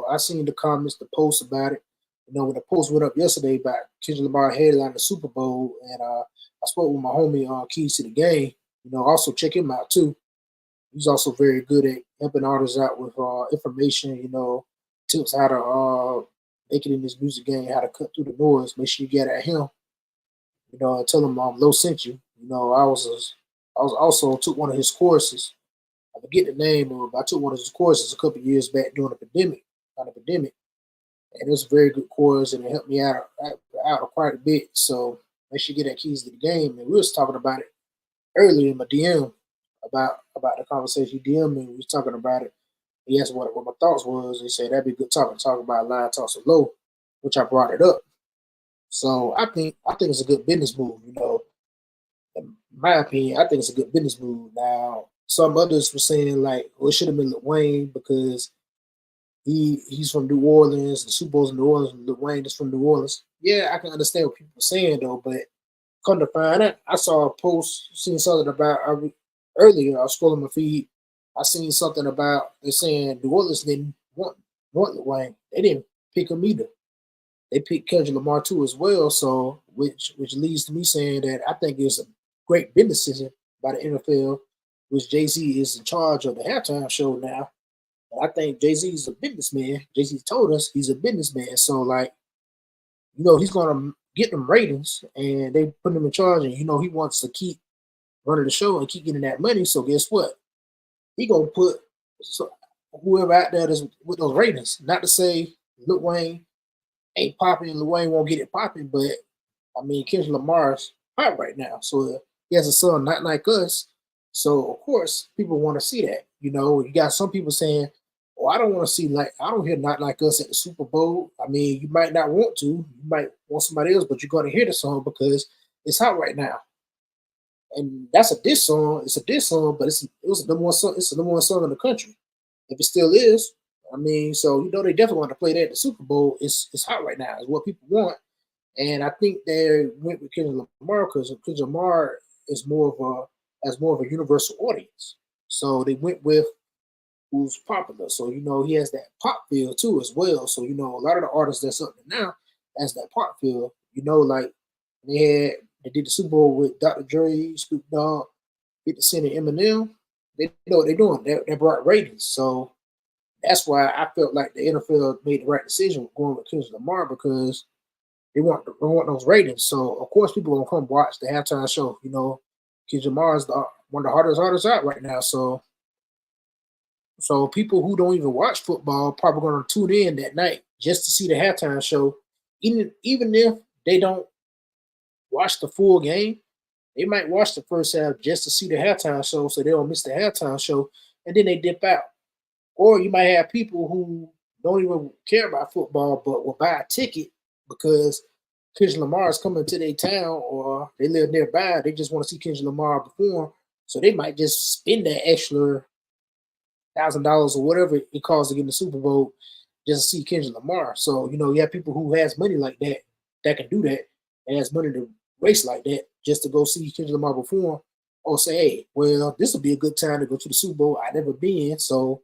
I seen the comments, the posts about it. When the post went up yesterday about Kendrick Lamar headlining the Super Bowl, and I spoke with my homie Keys to the Game. Also check him out too. He's also very good at helping artists out with information, tips how to make it in this music game, how to cut through the noise. Make sure you get at him. Tell him Low sent you. I was also took one of his courses. I forget the name of it, but I took one of his courses a couple of years back during the pandemic, and it was a very good course, and it helped me out quite a bit. So make sure you get that Keys to the Game. And we was talking about it earlier in my DM about the conversation. He DM'd me. We was talking about it. He asked what my thoughts was. He said that'd be a good topic to talk about live talks of low, which I brought it up. So I think it's a good business move. In my opinion, I think it's a good business move. Now, some others were saying like, well, it should have been Lil Wayne because he's from New Orleans. The Super Bowl's in New Orleans. Lil Wayne is from New Orleans. Yeah, I can understand what people are saying though, but come to find out, I saw a post, seen something about earlier. I was scrolling my feed. I seen something about they saying New Orleans didn't want Lil Wayne. They didn't pick him either. They picked Kendrick Lamar too as well. So which leads to me saying that I think it's a great business decision by the NFL, which Jay-Z is in charge of the halftime show now. And I think Jay-Z is a businessman. Jay-Z told us he's a businessman. So he's gonna get them ratings, and they put him in charge, and he wants to keep running the show and keep getting that money. So guess what? He gonna put whoever out there that's with those ratings. Not to say Lil Wayne ain't popping and Lil Wayne won't get it popping, but I mean Kendrick Lamar's hot right now. So he has a son not like us. So of course people want to see that. You got some people saying, "Oh, I don't want to see I don't hear Not Like Us at the Super Bowl." I mean, you might not want to. You might want somebody else, but you're gonna hear the song because it's hot right now. And that's a diss song. It's a diss song, but it was the number one song. It's the number one song in the country. If it still is, I mean, so they definitely want to play that at the Super Bowl. It's hot right now. It's what people want, and I think they went with Kendrick Lamar because Kendrick Lamar has more of a universal audience. So they went with who's popular. So he has that pop feel too as well. So a lot of the artists that's up there now has that pop feel. Like they did the Super Bowl with Dr. Dre, Snoop Dogg, 50 Cent, and Eminem. They know what they're doing. They brought ratings. So that's why I felt like the NFL made the right decision with going with Kendrick Lamar because they want those ratings. So of course people gonna come watch the halftime show. Kendrick Lamar is one of the hardest artists out right now. So So people who don't even watch football probably going to tune in that night just to see the halftime show. Even if they don't watch the full game, they might watch the first half just to see the halftime show, so they don't miss the halftime show, and then they dip out. Or you might have people who don't even care about football but will buy a ticket because Kendrick Lamar is coming to their town or they live nearby. They just want to see Kendrick Lamar perform. So they might just spend that extra $1,000 or whatever it costs to get in the Super Bowl just to see Kendrick Lamar. So, you have people who has money like that can do that and has money to waste like that just to go see Kendrick Lamar perform or say, hey, well, this will be a good time to go to the Super Bowl. I've never been, so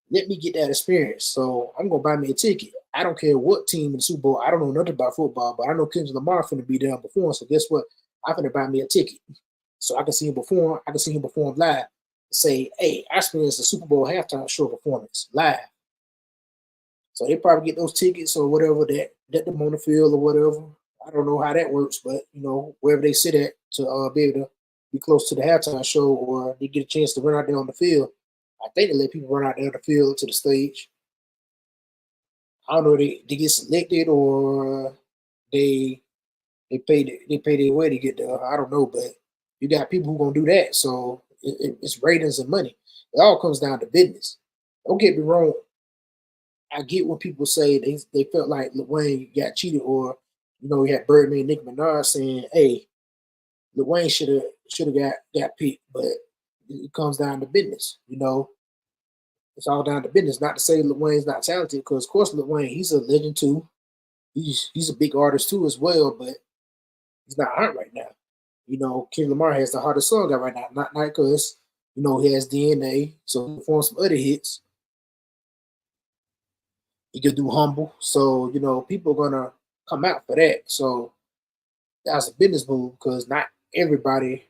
let me get that experience. So I'm gonna buy me a ticket. I don't care what team in the Super Bowl. I don't know nothing about football, but I know Kendrick Lamar finna be there performing. So guess what? I'm finna buy me a ticket so I can see him perform. I can see him perform live. Say, hey, I experienced a Super Bowl halftime show performance live. So they probably get those tickets or whatever that let them on the field or whatever. I don't know how that works, but wherever they sit at to be able to be close to the halftime show or they get a chance to run out there on the field. I think they let people run out there on the field to the stage. I don't know if they get selected or they they pay their way to get there. I don't know, but you got people who gonna do that. So it's ratings and money. It all comes down to business. Don't get me wrong. I get when people say they felt like Lil Wayne got cheated, or you had Birdman and Nicki Minaj saying, "Hey, Lil Wayne should have got picked," but it comes down to business. It's all down to business. Not to say Lil Wayne's not talented, because of course Lil Wayne, he's a legend too. He's a big artist too as well, but he's not hot right now. Kendrick Lamar has the hottest song out right now. Not because he has DNA, so he performs some other hits. He could do humble, so people are gonna come out for that. So that's a business move because not everybody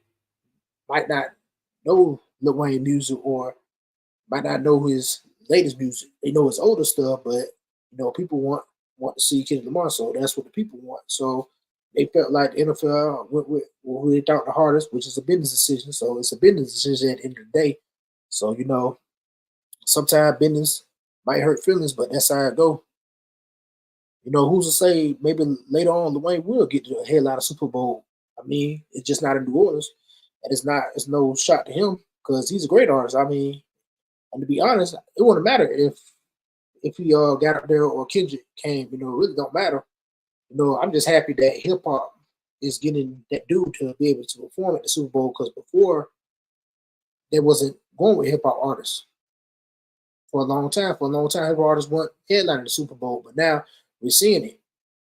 might not know Lil Wayne music or might not know his latest music. They know his older stuff, but people want to see Kendrick Lamar, so that's what the people want. So they felt like the NFL went with who they thought the hardest, which is a business decision. So it's a business decision at the end of the day. So sometimes business might hurt feelings, but that's how it go. Who's to say maybe later on Lil Wayne will get the headline of Super Bowl? I mean, it's just not in New Orleans, and it's no shot to him because he's a great artist. I mean, and to be honest, it wouldn't matter if he got up there or Kendrick came. It really don't matter. I'm just happy that hip hop is getting that dude to be able to perform at the Super Bowl because before there wasn't going with hip hop artists for a long time. For a long time, hip hop artists weren't headlining the Super Bowl, but now we're seeing it.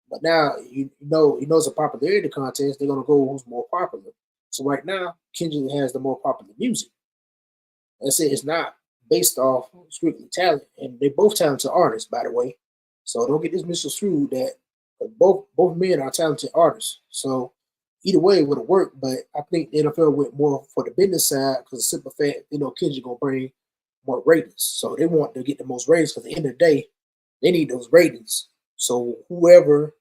But now it's a popularity contest. They're gonna go who's more popular. So right now, Kendrick has the more popular music. That's it. It's not based off strictly talent, and they both talented artists, by the way. So don't get this misconstrued that both men are talented artists. So either way it would have worked, but I think the NFL went more for the business side because the simple fact, Kendrick gonna bring more ratings. So they want to get the most ratings because at the end of the day, they need those ratings. So whoever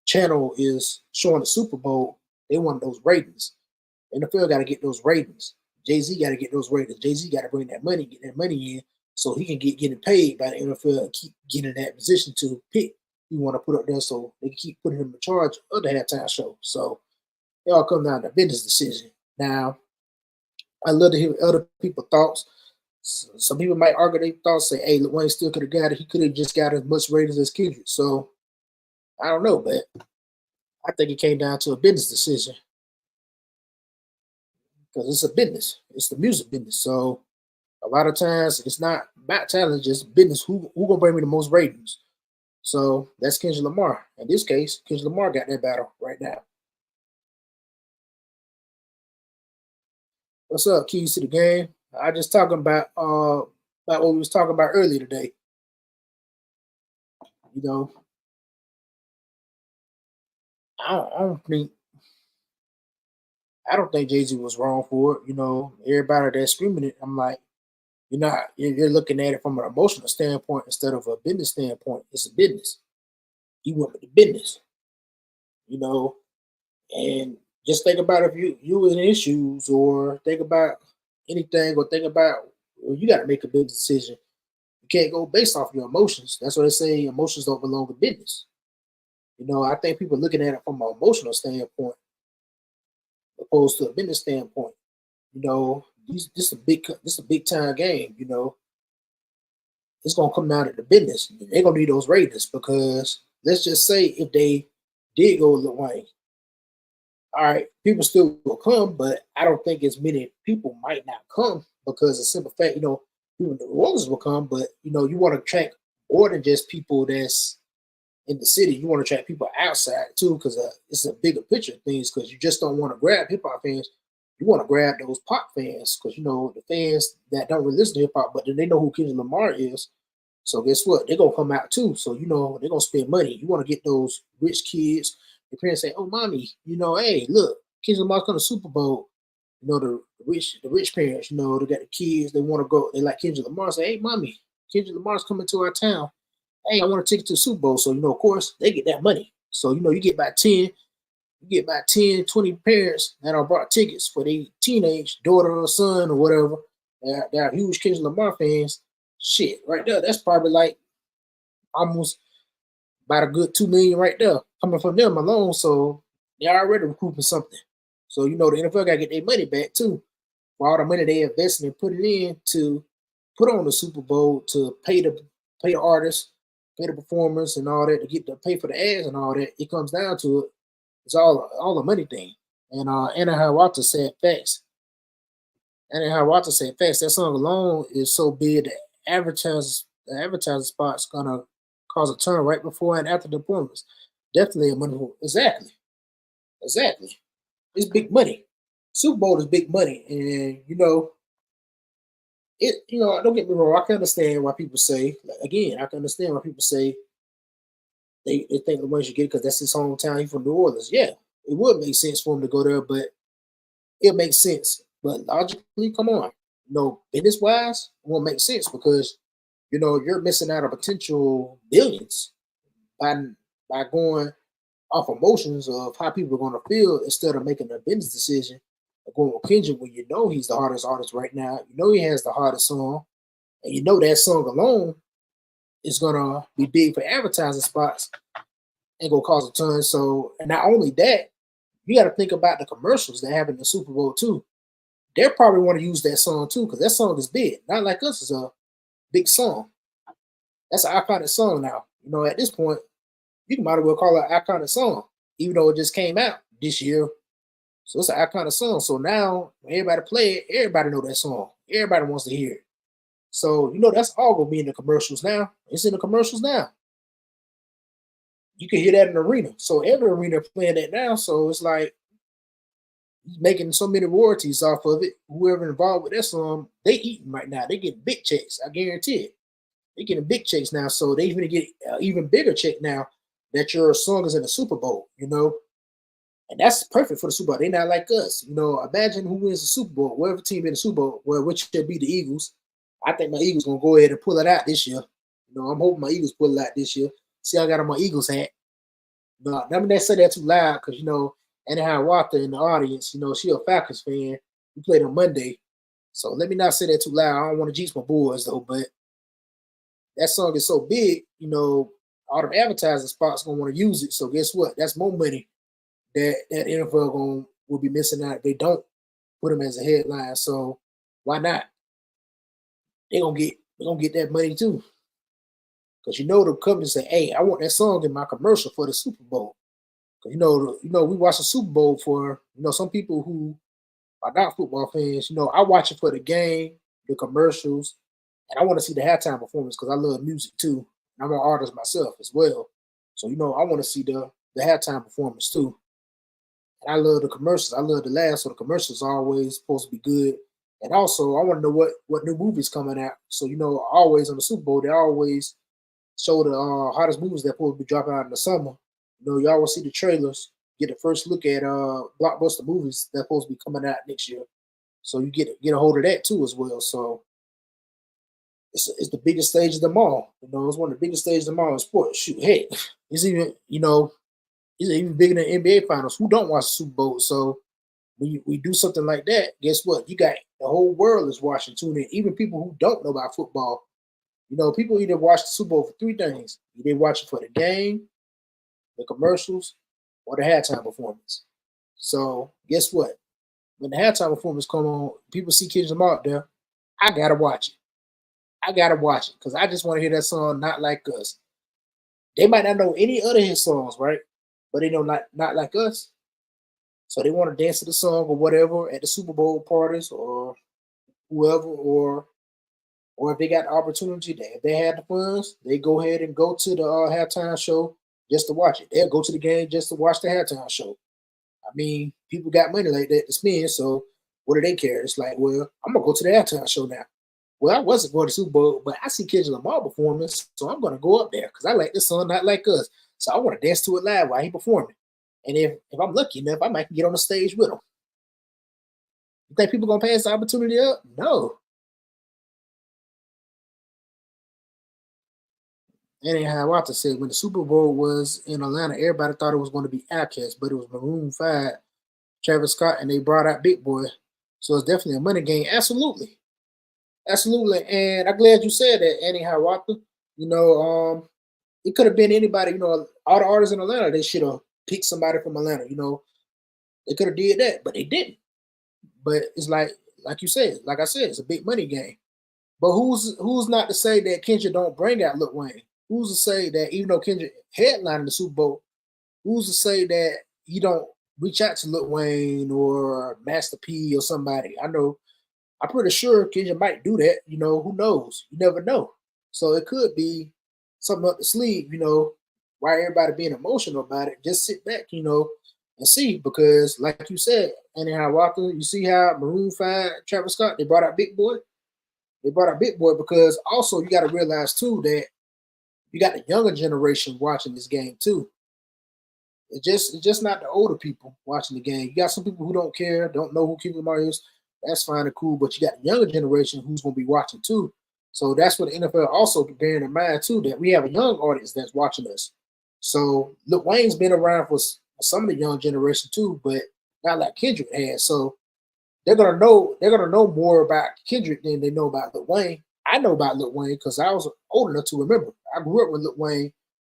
channel is showing the Super Bowl, they want those ratings. NFL got to get those ratings. Jay-Z got to get those ratings. Jay-Z got to bring that money, get that money in, so he can getting paid by the NFL and keep getting in that position to pick you want to put up there, so they can keep putting him in charge of the halftime show. So it all comes down to business decision. Now, I love to hear other people's thoughts. Some people might argue their thoughts, say, "Hey, Lil Wayne still could have got it. He could have just got as much ratings as Kendrick." So I don't know, but I think it came down to a business decision because it's a business. It's the music business. So a lot of times it's not about talent, just business. Who gonna bring me the most ratings? So that's Kendrick Lamar. In this case, Kendrick Lamar got that battle right now. What's up, Keys to the Game? I just talking about what we was talking about earlier today. I don't think Jay-Z was wrong for it. Everybody that's screaming it, I'm like, you're looking at it from an emotional standpoint instead of a business standpoint. It's a business. He went with the business, and just think about if you in issues or think about anything or think about you got to make a business decision. You can't go based off your emotions. That's why they say emotions don't belong in business. I think people are looking at it from an emotional standpoint opposed to a business standpoint. This is a big time game. It's gonna come down to the business. They're gonna need those ratings because let's just say if they did go with Lil Wayne, all right, people still will come, but I don't think as many people might not come because of the simple fact, people in New Orleans will come, but you want to attract more than just people that's in the city. You want to attract people outside too, because it's a bigger picture of things. Because you just don't want to grab hip hop fans. You want to grab those pop fans, because the fans that don't really listen to hip hop, but then they know who Kendrick Lamar is. So guess what? They're gonna come out too. So they're gonna spend money. You want to get those rich kids. Your parents say, "Oh, mommy, hey, look, Kendrick Lamar's coming to Super Bowl." The rich parents, they got the kids. They want to go. They like Kendrick Lamar. Say, "Hey, mommy, Kendrick Lamar's coming to our town. Hey, I want to take it to the Super Bowl." So of course, they get that money. So you get about 10, 20 parents that are bought tickets for their teenage daughter or son or whatever. They're huge Kendrick Lamar fans. Shit, right there, that's probably like almost about a good 2 million right there coming from them alone. So they're already recouping something. So the NFL gotta get their money back too for all the money they invested and put it in to put on the Super Bowl, to pay the artists, pay the performers and all that, to get to pay for the ads and all that. It comes down to it. It's all a money thing. And Anna Walter said facts. That song alone is so big that the advertising spot's gonna cause a turn right before and after the performance. Definitely a money. Exactly. It's big money. Super Bowl is big money, and it. Don't get me wrong. I can understand why people say. I can understand why people say they think the one should get it because that's his hometown. He's from New Orleans. Yeah, it would make sense for him to go there, but it makes sense. But logically, come on, business wise, it won't make sense because you're missing out on potential billions by going off emotions of how people are going to feel instead of making a business decision of going with Kendrick when he's the hardest artist right now. He has the hardest song, and that song alone is gonna be big for advertising spots and gonna cause a ton. So, and not only that, you got to think about the commercials that happen in the Super Bowl too. They'll probably want to use that song too because that song is big. Not like us, is a big song. That's an iconic song now. At this point, you might as well call it an iconic song, even though it just came out this year. So it's an iconic song. So now when everybody play it, everybody know that song. Everybody wants to hear it. So that's all gonna be in the commercials now. It's in the commercials now. You can hear that in the arena. So every arena playing that now. So it's like he's making so many royalties off of it. Whoever involved with that song, they eating right now. They getting big checks. I guarantee it. They getting big checks now. So they even get even bigger check now that your song is in the Super Bowl. And that's perfect for the Super Bowl. They're not like us. Imagine who wins the Super Bowl. Whatever team in the Super Bowl, which should be the Eagles. I think my Eagles gonna go ahead and pull it out this year. I'm hoping my Eagles pull it out this year. See, I got on my Eagles hat. No, let me not say that too loud because anyhow, Walter in the audience, she a Falcons fan. We played on Monday, so let me not say that too loud. I don't want to jinx my boys though, but that song is so big, all the advertising spots gonna want to use it. So guess what? That's more money that NFL will be missing out if they don't put them as a headline. So why not? They're gonna get that money too. Because the company say, "Hey, I want that song in my commercial for the Super Bowl." Because we watch the Super Bowl for some people who are not football fans. I watch it for the game, the commercials, and I want to see the halftime performance because I love music too. And I'm an artist myself as well, so I want to see the halftime performance too. And I love the commercials. I love the laughs, so the commercials are always supposed to be good. And also, I want to know what new movies coming out. So always on the Super Bowl, they always show the hottest movies that supposed to be dropping out in the summer. You always see the trailers, get the first look at blockbuster movies that's supposed to be coming out next year. So you get a hold of that too as well. So it's the biggest stage of them all. It's one of the biggest stages of them all in sports. Shoot, hey, it's even it's even bigger than NBA finals. Who don't watch the Super Bowl? So when we do something like that, guess what? You got the whole world is watching, tuning in. Even people who don't know about football. You know, people either watch the Super Bowl for three things. They watch it for the game, the commercials, or the halftime performance. So guess what? When the halftime performance come on, people see Kendrick Lamar out there. I gotta watch it. I gotta watch it because I just want to hear that song. Not Like Us. They might not know any other his songs, right? But they know not like us. So they want to dance to the song or whatever at the Super Bowl parties or whoever, or if they got the opportunity, if they had the funds, they go ahead and go to the halftime show just to watch it. They'll go to the game just to watch the halftime show. I mean, people got money like that to spend, so what do they care? It's like, well, I'm gonna go to the halftime show now. Well, I wasn't going to Super Bowl, but I see Kendrick Lamar performance, so I'm gonna go up there because I like this song, Not Like Us. So I want to dance to it live while he performing. And if I'm lucky enough, I might get on the stage with him. You think people gonna pass the opportunity up? No. Anyhow, I have to say, when the Super Bowl was in Atlanta, everybody thought it was going to be Outkast, but it was Maroon 5, Travis Scott, and they brought out Big Boy. So it's definitely a money game. Absolutely. Absolutely. And I'm glad you said that, anyhow, Walker. You know, it could have been anybody, you know, all the artists in Atlanta, they should have picked somebody from Atlanta, you know. They could have did that, but they didn't. But it's like you said, like I said, it's a big money game. But who's not to say that Kendrick don't bring out Lil Wayne? Who's to say that even though Kendrick headlining the Super Bowl, who's to say that he don't reach out to Lil Wayne or Master P or somebody? I'm pretty sure Kendrick might do that. You know, who knows? You never know. So it could be something up the sleeve, you know, why everybody being emotional about it. Just sit back, you know, and see. Because like you said, anyhow, Walker, you see how Maroon 5, Travis Scott, they brought out Big Boy? They brought out Big Boy because also you got to realize too that you got the younger generation watching this game too. It's just not the older people watching the game. You got some people who don't care, don't know who Kendrick Lamar is. That's fine and cool, but you got the younger generation who's going to be watching too. So that's what the NFL also bearing in mind too, that we have a young audience that's watching us. So Lil Wayne's been around for some of the young generation too, but not like Kendrick has. So they're gonna know more about Kendrick than they know about Lil Wayne. I know about Lil Wayne because I was old enough to remember. I grew up when Lil Wayne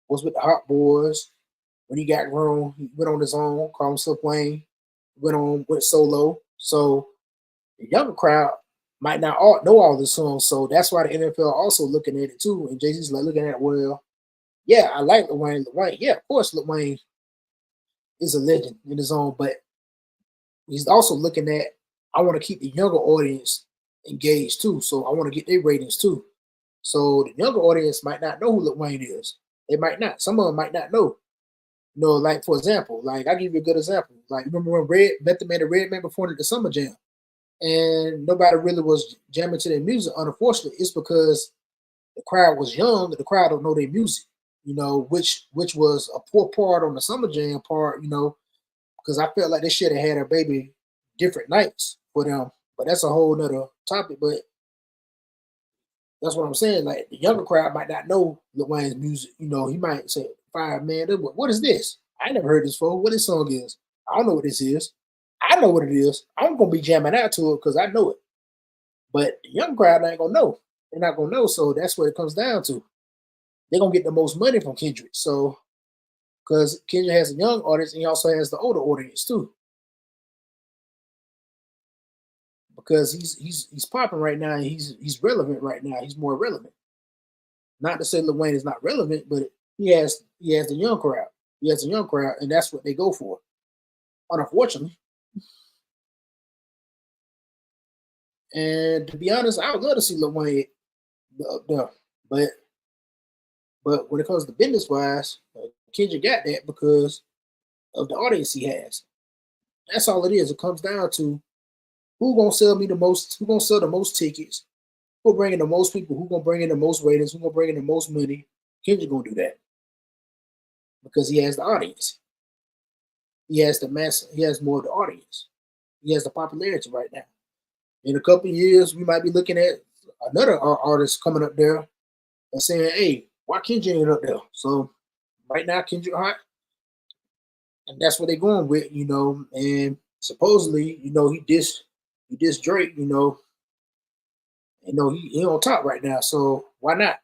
was with the Hot Boys. When he got grown, he went on his own, called himself Wayne, went solo. So the younger crowd might not know all the songs. So that's why the NFL also looking at it too. And Jay-Z's like looking at it, well, yeah, I like Lil Wayne. Lil Wayne, yeah, of course Lil Wayne is a legend in his own, but he's also looking at, I want to keep the younger audience engaged too. So I want to get their ratings too. So the younger audience might not know who Lil Wayne is. They might not. Some of them might not know. You know, like for example, like I'll give you a good example. Like remember when Method Man and Redman performed at the Summer Jam, and nobody really was jamming to their music. Unfortunately, it's because the crowd was young. The crowd don't know their music. You know, which was a poor part on the Summer Jam part. You know, because I felt like they should have had a baby different nights for them. But that's a whole nother topic. But that's what I'm saying. Like the younger crowd might not know Lil Wayne's music. You know, he might say, "Fire man, what is this? I never heard this before. What this song is? I don't know what this is. I know what it is. I'm gonna be jamming out to it because I know it. But the young crowd ain't gonna know. They're not gonna know. So that's what it comes down to. They're gonna get the most money from Kendrick. So because Kendrick has a young audience and he also has the older audience too. Because he's popping right now and he's relevant right now. He's more relevant. Not to say Lil Wayne is not relevant, but he has the young crowd. He has a young crowd, and that's what they go for. Unfortunately. And to be honest, I would love to see Lil Wayne up there. But when it comes to business wise, Kendrick got that because of the audience he has. That's all it is. It comes down to who gonna sell me the most, who gonna sell the most tickets, who bring in the most people, who gonna bring in the most ratings, who gonna bring in the most money. Kendrick gonna do that because he has the audience. He has the mass. He has more of the audience. He has the popularity right now. In a couple of years, we might be looking at another artist coming up there and saying, "Hey, why Kendrick ain't up there?" So right now, Kendrick hot, and that's what they're going with, you know. And Supposedly, he dissed Drake, he on top right now, so why not?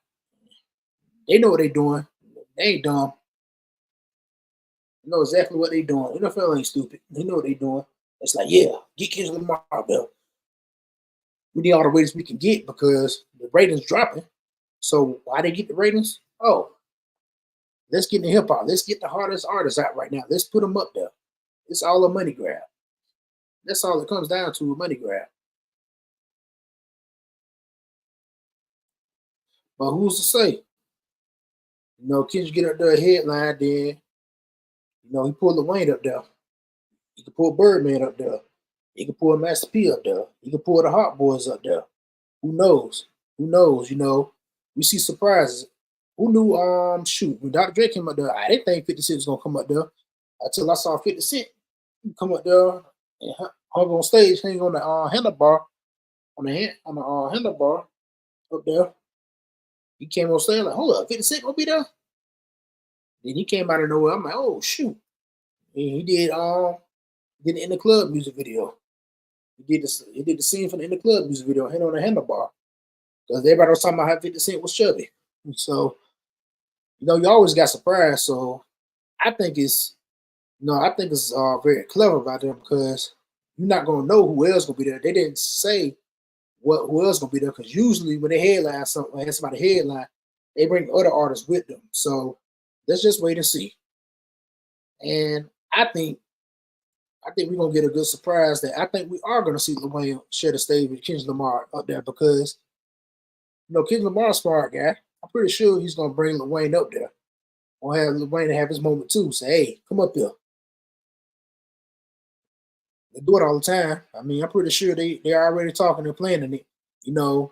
They know what they doing. They ain't dumb. They know exactly what they doing. NFL ain't stupid. They know what they doing. It's like, yeah, get Kendrick Lamar, Bill. We need all the ratings we can get because the ratings dropping. So why they get the ratings? Oh, let's get the hip hop. Let's get the hardest artists out right now. Let's put them up there. It's all a money grab. That's all it comes down to, a money grab. But who's to say? Kendrick get up there a headline, then he pulled the Wayne up there. He can pull Birdman up there. He can pull Master P up there. He can pull the Hot Boys up there. Who knows? Who knows? We see surprises. Who knew? Shoot, when Dr. Dre came up there, I didn't think 50 Cent was gonna come up there until I saw 50 Cent come up there and hung on stage, hang on the handlebar, on the handlebar up there. He came on stage like, hold up, 50 Cent gonna be there? Then he came out of nowhere. I'm like, oh shoot. And he did the In the Club music video. He did the scene from the In the Club music video, hand on the handlebar. Because everybody was talking about how 50 Cent was chubby. So, you always got surprised. So I think it's very clever about them because you're not gonna know who else gonna be there. They didn't say who else gonna be there because usually when they headline something, have somebody headline, they bring other artists with them. So let's just wait and see. And I think we're gonna get a good surprise that I think we are gonna see Lil Wayne share the stage with Kendrick Lamar up there because Kendrick Lamar's smart guy. I'm pretty sure he's gonna bring Lil Wayne up there. Or have Lil Wayne have his moment too. Say, hey, come up here. They do it all the time. I mean, I'm pretty sure they're already talking and planning it, and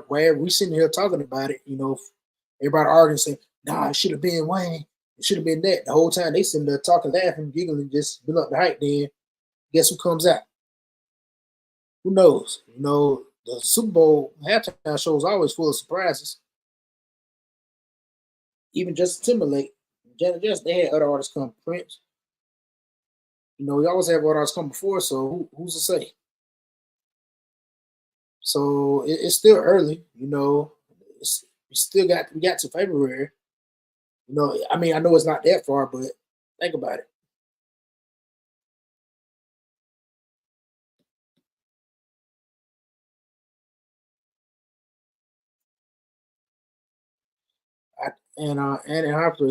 wherever we sitting here talking about it, everybody arguing saying, nah, it should have been Wayne. It should have been that. The whole time they sitting there talking, laughing, giggling, just build up the hype. Then guess who comes out? Who knows? The Super Bowl halftime show is always full of surprises. Even Justin Timberlake, Janet Jackson, they had other artists come. Prince. We always have other artists come before, so who's to say? So it's still early, we got to February. I mean, I know it's not that far, but think about it. Anna Harper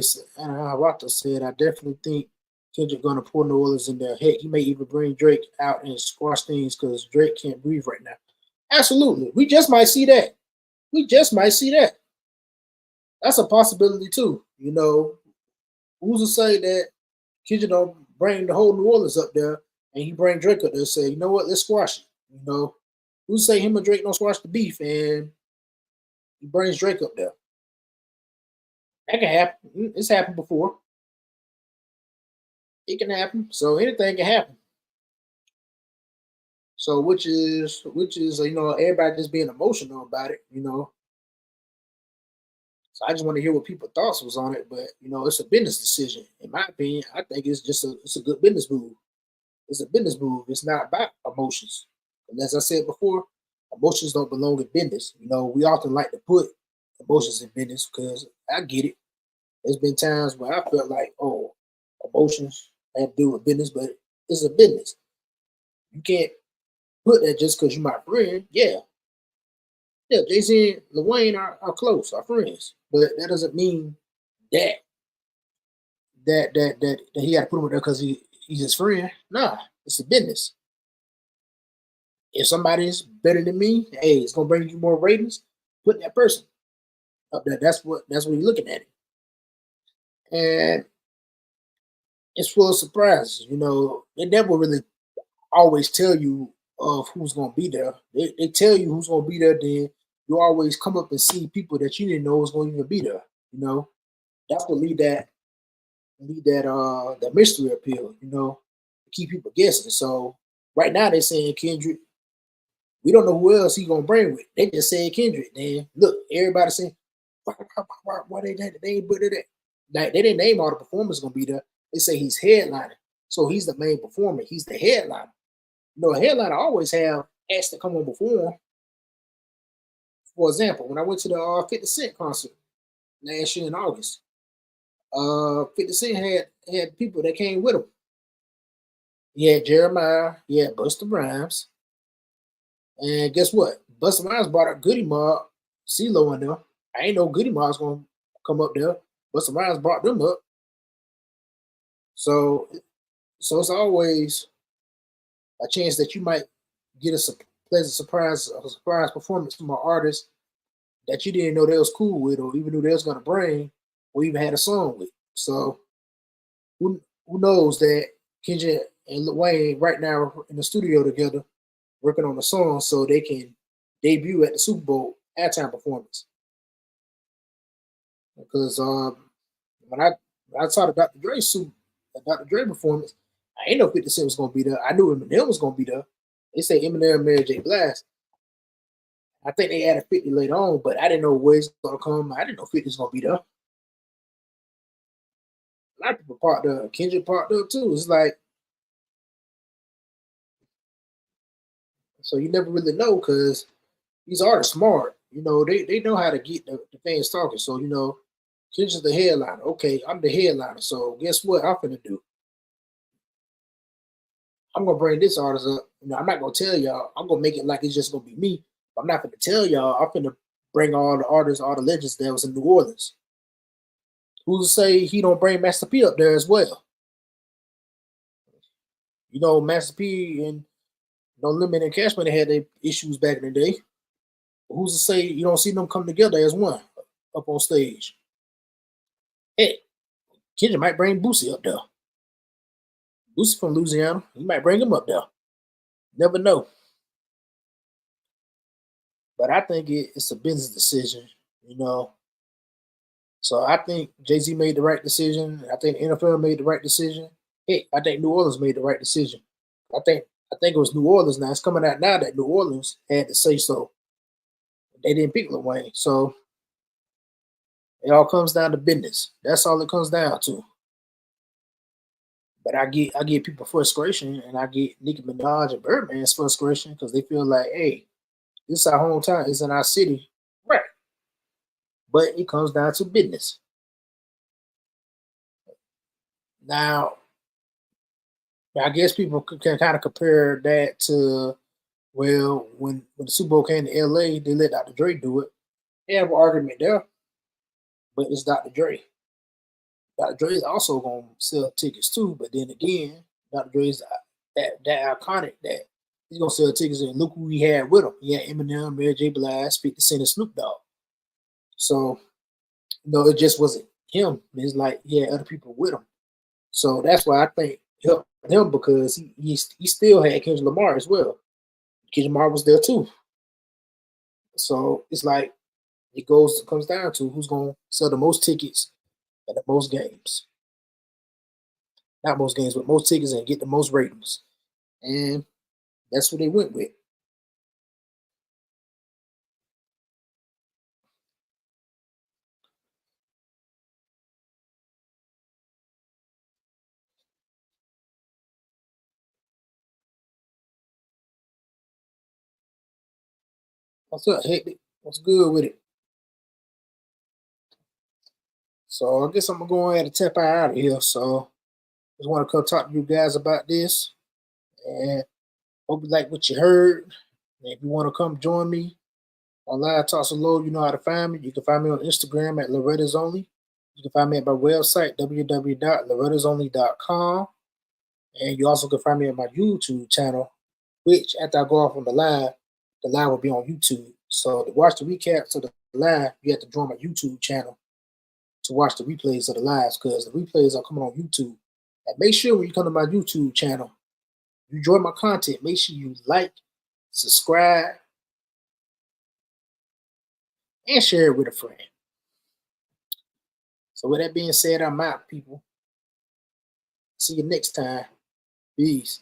said, I definitely think Kendrick gonna pull New Orleans in there. Heck, he may even bring Drake out and squash things because Drake can't breathe right now. Absolutely. We just might see that. That's a possibility too. Who's to say that Kendrick don't bring the whole New Orleans up there and he bring Drake up there and say, you know what, let's squash it. Who's to say him and Drake don't squash the beef and he brings Drake up there? That can happen. It's happened before. It can happen. So anything can happen. So which is everybody just being emotional about it. So I just want to hear what people's thoughts was on it. But it's a business decision. In my opinion, I think it's a good business move. It's a business move. It's not about emotions. And as I said before, emotions don't belong in business. We often like to put emotions in business because I get it. There's been times where I felt like, emotions have to do with business, but it's a business. You can't put that just because you're my friend. Yeah, Jay-Z and Lil Wayne are close, are friends, but that doesn't mean that he got to put him there because he's his friend. Nah, it's a business. If somebody's better than me, hey, it's gonna bring you more ratings. Put that person up there. That's what you're looking at it. And it's full of surprises. They never really always tell you of who's going to be there. They tell you who's going to be there, then you always come up and see people that you didn't know was going to even be there. That's what lead that mystery appeal, to keep people guessing. So right now they're saying Kendrick. We don't know who else he's going to bring with. They just said Kendrick. Then look, everybody saying, why they ain't put it at? Like, they didn't name all the performers gonna be there. They say he's headlining, so he's the main performer. He's the headliner. A headliner always have acts that come on before 'em. For example, when I went to the 50 Cent concert last year in August, 50 Cent had people that came with him. He had Jeremiah, he had Busta Rhymes, and guess what? Busta Rhymes brought up Goody Mob, CeeLo in there. I ain't know Goody Mob's gonna come up there. Busta Rhymes brought them up. So it's always a chance that you might get a pleasant surprise, a surprise performance from an artist that you didn't know they was cool with, or even knew they was gonna bring, or even had a song with. So who knows that Kendrick and Lil Wayne right now in the studio together working on a song so they can debut at the Super Bowl halftime performance. Because when I saw the Dr. Dre performance, I ain't know 50 Cent was gonna be there. I knew Eminem was gonna be there. They say Eminem and Mary J. Blige. I think they added 50 later on, but I didn't know where it's gonna come. I didn't know 50 was gonna be there. A lot of people parked up. Kendrick parked up too. It's like, so you never really know because these artists smart. They know how to get the fans talking. So, Kendrick's the headliner. Okay, I'm the headliner. So guess what I'm gonna do? I'm gonna bring this artist up. I'm not gonna tell y'all. I'm gonna make it like it's just gonna be me. I'm not gonna tell y'all. I'm gonna bring all the artists, all the legends that was in New Orleans. Who's to say he don't bring Master P up there as well? Master P and No Limit and Cash Money had their issues back in the day. But who's to say you don't see them come together as one up on stage? Hey, Kendrick might bring Boosie up there. Boosie from Louisiana. He might bring him up there. Never know. But I think it's a business decision, So I think Jay-Z made the right decision. I think the NFL made the right decision. Hey, I think New Orleans made the right decision. I think it was New Orleans now. It's coming out now that New Orleans had to say so. They didn't pick Lil Wayne. So it all comes down to business. That's all it comes down to. But I get people frustration, and I get Nicki Minaj and Birdman's frustration because they feel like, hey, this is our hometown, it's in our city. Right. But it comes down to business. Now, I guess people can kind of compare that to, well, when the Super Bowl came to LA, they let Dr. Dre do it. They have an argument there, but it's Dr. Dre. Dr. Dre is also going to sell tickets too, but then again, Dr. Dre is that iconic that he's going to sell tickets, and look who he had with him. He had Eminem, Mary J. Blige, 50 Cent, and Snoop Dogg. So, it just wasn't him. It's like he had other people with him. So that's why I think helped him because he still had Kendrick Lamar as well. Kendrick Lamar was there too. So it's like it comes down to who's going to sell the most tickets at the most games. Not most games, but most tickets and get the most ratings. And that's what they went with. What's up, Hectic? What's good with it? So I guess I'm gonna go ahead and tap out of here. So just want to come talk to you guys about this, and hope you like what you heard. And if you want to come join me on Live Talk So Low, you know how to find me. You can find me on Instagram at Loretta's Only. You can find me at my website www.lorettasonly.com, and you also can find me at my YouTube channel. Which after I go off on the live will be on YouTube. So to watch the recaps of the live, you have to join my YouTube channel to watch the replays of the lives because the replays are coming on YouTube. And make sure when you come to my YouTube channel, you enjoy my content. Make sure you like, subscribe, and share it with a friend. So with that being said, I'm out, people. See you next time. Peace.